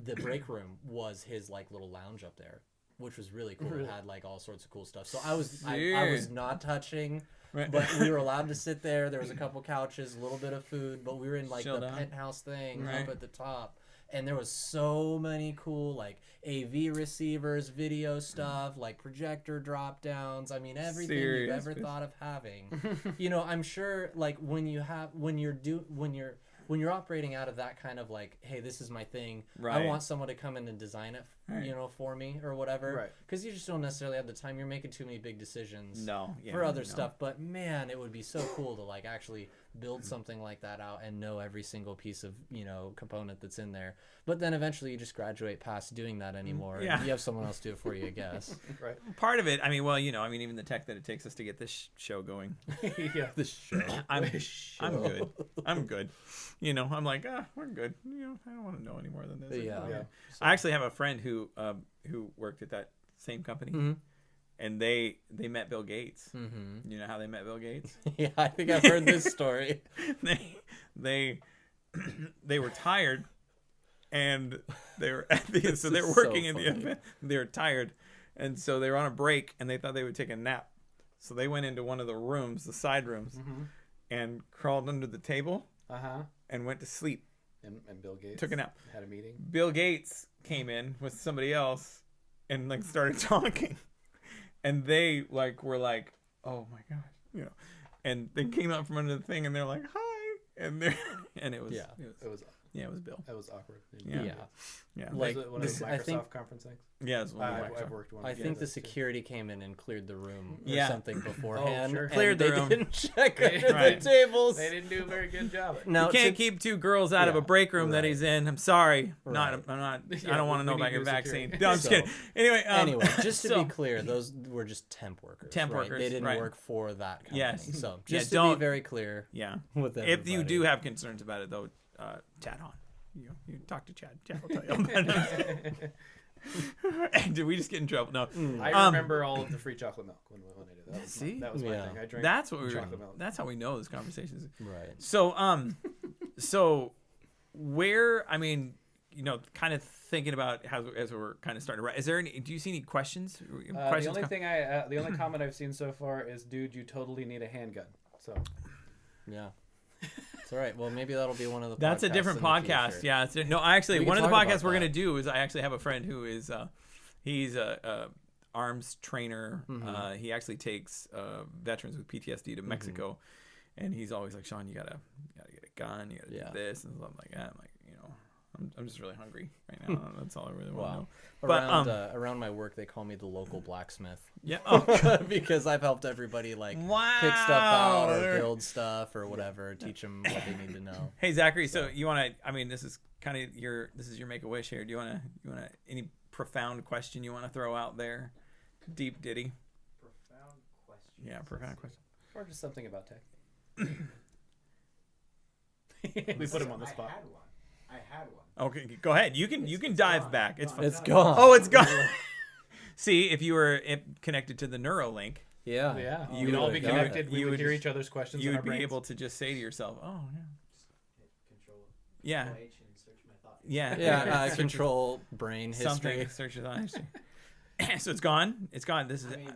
the break room was his like little lounge up there, which was really cool. It had like all sorts of cool stuff. So I was Dude. not touching. Right. But we were allowed to sit there. There was a couple couches, a little bit of food, but we were in like Chilled the out. penthouse thing Right. up at the top. And there was so many cool like AV receivers, video stuff, like projector drop downs. I mean, everything you've Serious. ever thought of having. I'm sure like when you're operating out of that kind of like, hey, this is my thing. Right. I want someone to come in and design it, Right. for me or whatever. Right. Because you just don't necessarily have the time. You're making too many big decisions No. Yeah, for other no. stuff. But man, it would be so cool to like actually build something like that out and know every single piece of component that's in there. But then eventually you just graduate past doing that anymore. Yeah. And you have someone else do it for you, I guess. right? Part of it, I mean, even the tech that it takes us to get this show going. Yeah. The show. I'm good. I'm good. I'm like, we're good. I don't want to know any more than this. Yeah. Yeah. I actually have a friend who worked at that same company, and they met Bill Gates. Mm-hmm. You know how they met Bill Gates? Yeah, I think I've heard this story. they were tired, and they were so they were is working so in the funny. event. They were tired, and so they were on a break, and they thought they would take a nap. So they went into one of the rooms, the side rooms, and crawled under the table Uh-huh. and went to sleep. And Bill Gates Took a nap. had a meeting. Bill Gates came in with somebody else and like started talking, and they were like, oh my god, and they came out from under the thing and they're like, hi, and it was Yeah. It was Bill. It was awkward. Yeah. Yeah. Like Like, one of those this- Microsoft I think- conference things. Yeah, it was one of the I've Microsoft. worked one. I of think the those, too. security came in and cleared the room or Yeah. something beforehand. sure. and Cleared the they room. didn't check under Right. the tables. They didn't do a very good job. Now, You can't to- keep two girls out of a Yeah, break room that right. he's in. I'm sorry. Right. I'm not. I Yeah, don't want to we know need about your your vaccine. security. No, I'm just So- kidding. Anyway, just to so- be clear, those were just temp workers. Temp right? workers, They didn't right. work for that company. Yes. So Yeah, just to don't- be very clear Yeah. with If you everybody. do have concerns about it, though, Chad on. You talk to Chad. Chad will tell you about it. Did we just get in trouble? No. I remember all of the free chocolate milk when I did that. See? That was my Yeah. thing. I drank That's what we were. chocolate milk. That's how we know this conversation is. Right. So so where kind of thinking about as we're kind of starting to write. Is there any? Do you see any questions? The only comment I've seen so far is, "Dude, you totally need a handgun." So Yeah. It's all right. Well, maybe that'll be one of the. That's a podcasts different in the podcast. future. Yeah. No, actually, We can one of the talk podcasts about we're that. gonna do is I actually have a friend who is he's a arms trainer. Mm-hmm. He actually takes veterans with PTSD to Mexico, And he's always like, Sean, you gotta get a gun, you gotta Yeah. do this and something like that. I'm like, I'm just really hungry right now. That's all I really want to know. Around, But around my work, they call me the local blacksmith. yeah. Oh, Because I've helped everybody like wow. pick stuff out or build stuff or whatever, teach them what they need to know. Hey Zachary, so you want to? I mean, this is kind of your Make-A-Wish here. Do you want to any profound question you want to throw out there? Deep ditty. Profound question. Yeah, profound question. Or just something about tech. We put him on the spot. I had one. Okay, go ahead. You can dive gone. back. It's No, fine. It's gone. Oh, it's gone. See, if you were connected to the Neuralink, Yeah. Yeah, You we'd all would be got connected. it. We You would would hear just- each other's questions. you in would our be brains. able to just say to yourself, "Oh, Control yeah, Control H and search my thoughts. yeah, Yeah. Control brain something." history. Search your thought history. So it's gone. It's gone. This is. I mean,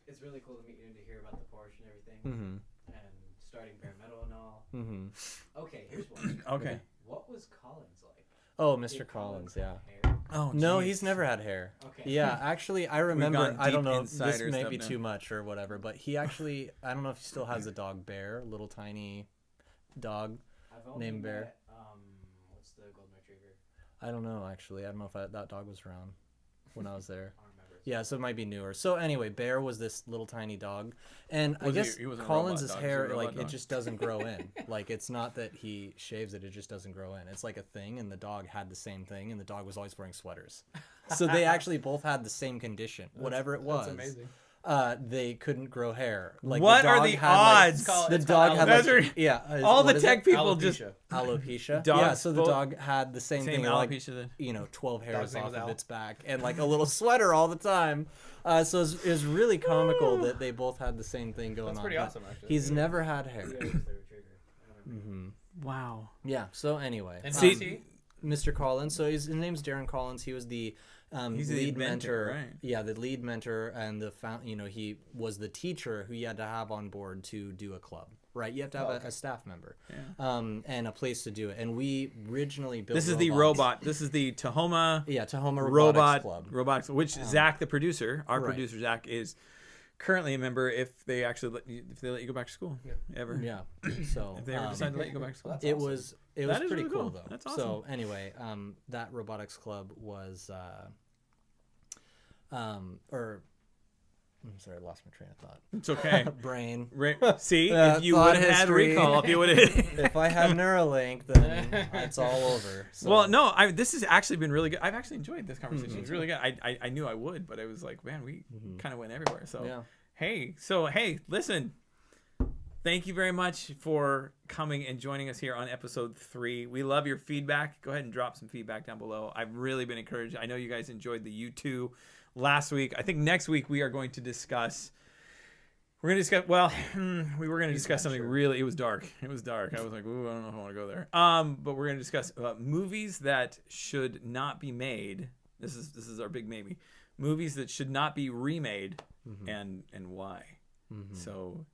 it's really cool to meet you and to hear about the Porsche and everything, Mm-hmm. and starting bare metal and all. Mm-hmm. Okay, here's one. Okay. What was Collins like? Oh, Did Mr. Collins. have Yeah. hair? Oh No, geez. he's never had hair. Okay. Yeah, actually, I remember. gone I don't deep know. This insider may stuff be now. too much or whatever, but he actually. I don't know if he still has a dog, Bear, little tiny dog. I've only Name Bear. met, what's the golden retriever? I don't know actually. I don't know if that dog was around when I was there. I don't remember. Yeah, so it might be newer. So anyway, Bear was this little tiny dog, and I Was he- guess he wasn't a robot Collins's dog, he was a hair, robot like dog. it just doesn't grow in. Like it's not that he shaves it; it just doesn't grow in. It's like a thing, and the dog had the same thing, and the dog was always wearing sweaters. So they actually both had the same condition, whatever it was. That's amazing. They couldn't grow hair. Like What the are dog the had, like- odds? the It's dog called had alopecia. like, yeah. All what the is tech it? people just Alopecia. Alopecia. Dogs Yeah, so the both- dog had the same same thing, like alopecia. 12 hairs Dog's name off was of Al. its back and like a little sweater all the time. So it was really comical that they both had the same thing going That's on. pretty but awesome, actually. He's never had hair. Who was the retriever? I don't remember. Wow. Yeah. So anyway, And See- who's he? Mr. Collins. So his name's Darren Collins. He was the He's the lead inventor, mentor. right? Yeah, the lead mentor and he was the teacher who you had to have on board to do a club. Right, you have to have a staff member, and a place to do it. And we originally built. This is the robots. robot. This is the Tahoma Yeah, Tahoma Robot Club. Robotics, which Zach, the producer, our right. producer Zach, is currently a member. If they actually let you go back to school, ever. Yeah. So If they ever decide to let you go back to school. That's it awesome. was That is pretty really cool cool. though. That's So anyway, that robotics club was I'm sorry, I lost my train of thought. It's okay. Brain. See, Yeah, if you thought would have had history. recall, if you would have. If I had Neuralink, then it's all over. So. Well, no, this has actually been really good. I've actually enjoyed this conversation. It's really good. I knew I would, but I was like, man, we kind of went everywhere. So, Yeah. hey, listen. Thank you very much for coming and joining us here on episode 3. We love your feedback. Go ahead and drop some feedback down below. I've really been encouraged. I know you guys enjoyed the U2 last week. I think next week we are going to discuss. We were going to discuss something really. It was dark. I was like, ooh, I don't know if I want to go there. But we're going to discuss movies that should not be made. This is our big maybe. Movies that should not be remade, and why. So,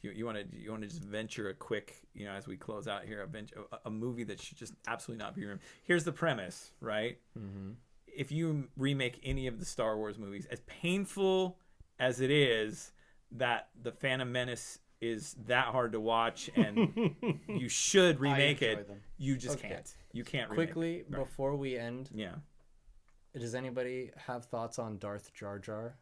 you want to just venture a quick, as we close out here, a movie that should just absolutely not be remade. Here's the premise, right? If you remake any of the Star Wars movies, as painful as it is that the Phantom Menace is that hard to watch and you should remake enjoy it, them. you just Okay. can't. You can't remake Quickly it. Right. before we end, Yeah. does anybody have thoughts on Darth Jar Jar?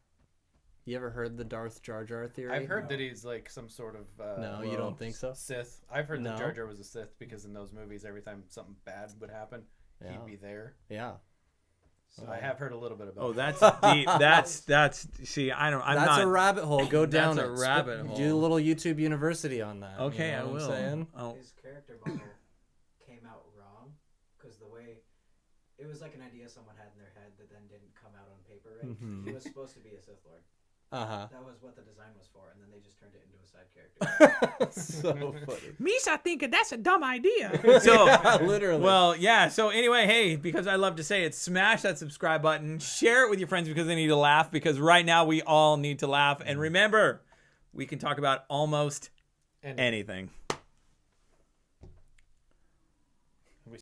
You ever heard the Darth Jar Jar theory? I've heard that he's like some sort of No, you don't think so? Sith. I've heard No? that Jar Jar was a Sith because in those movies, every time something bad would happen, Yeah. he'd be there. Yeah. So I have heard a little bit about. Oh, it. that's deep. That's. See, I'm That's not. a rabbit hole. Go down That's a it. rabbit hole. Do a little YouTube University on that. Okay, you know I what will. I'm saying? Oh, His character model came out wrong because the way it was like an idea someone had in their head that then didn't come out on paper right. He was supposed to be a Sith Lord. Uh-huh. That was what the design was for, and then they just turned it into a side character. So funny. Misa thinking that's a dumb idea. So, Literally. well, yeah. So anyway, hey, because I love to say it, smash that subscribe button, share it with your friends because they need to laugh. Because right now we all need to laugh. And remember, we can talk about almost anything.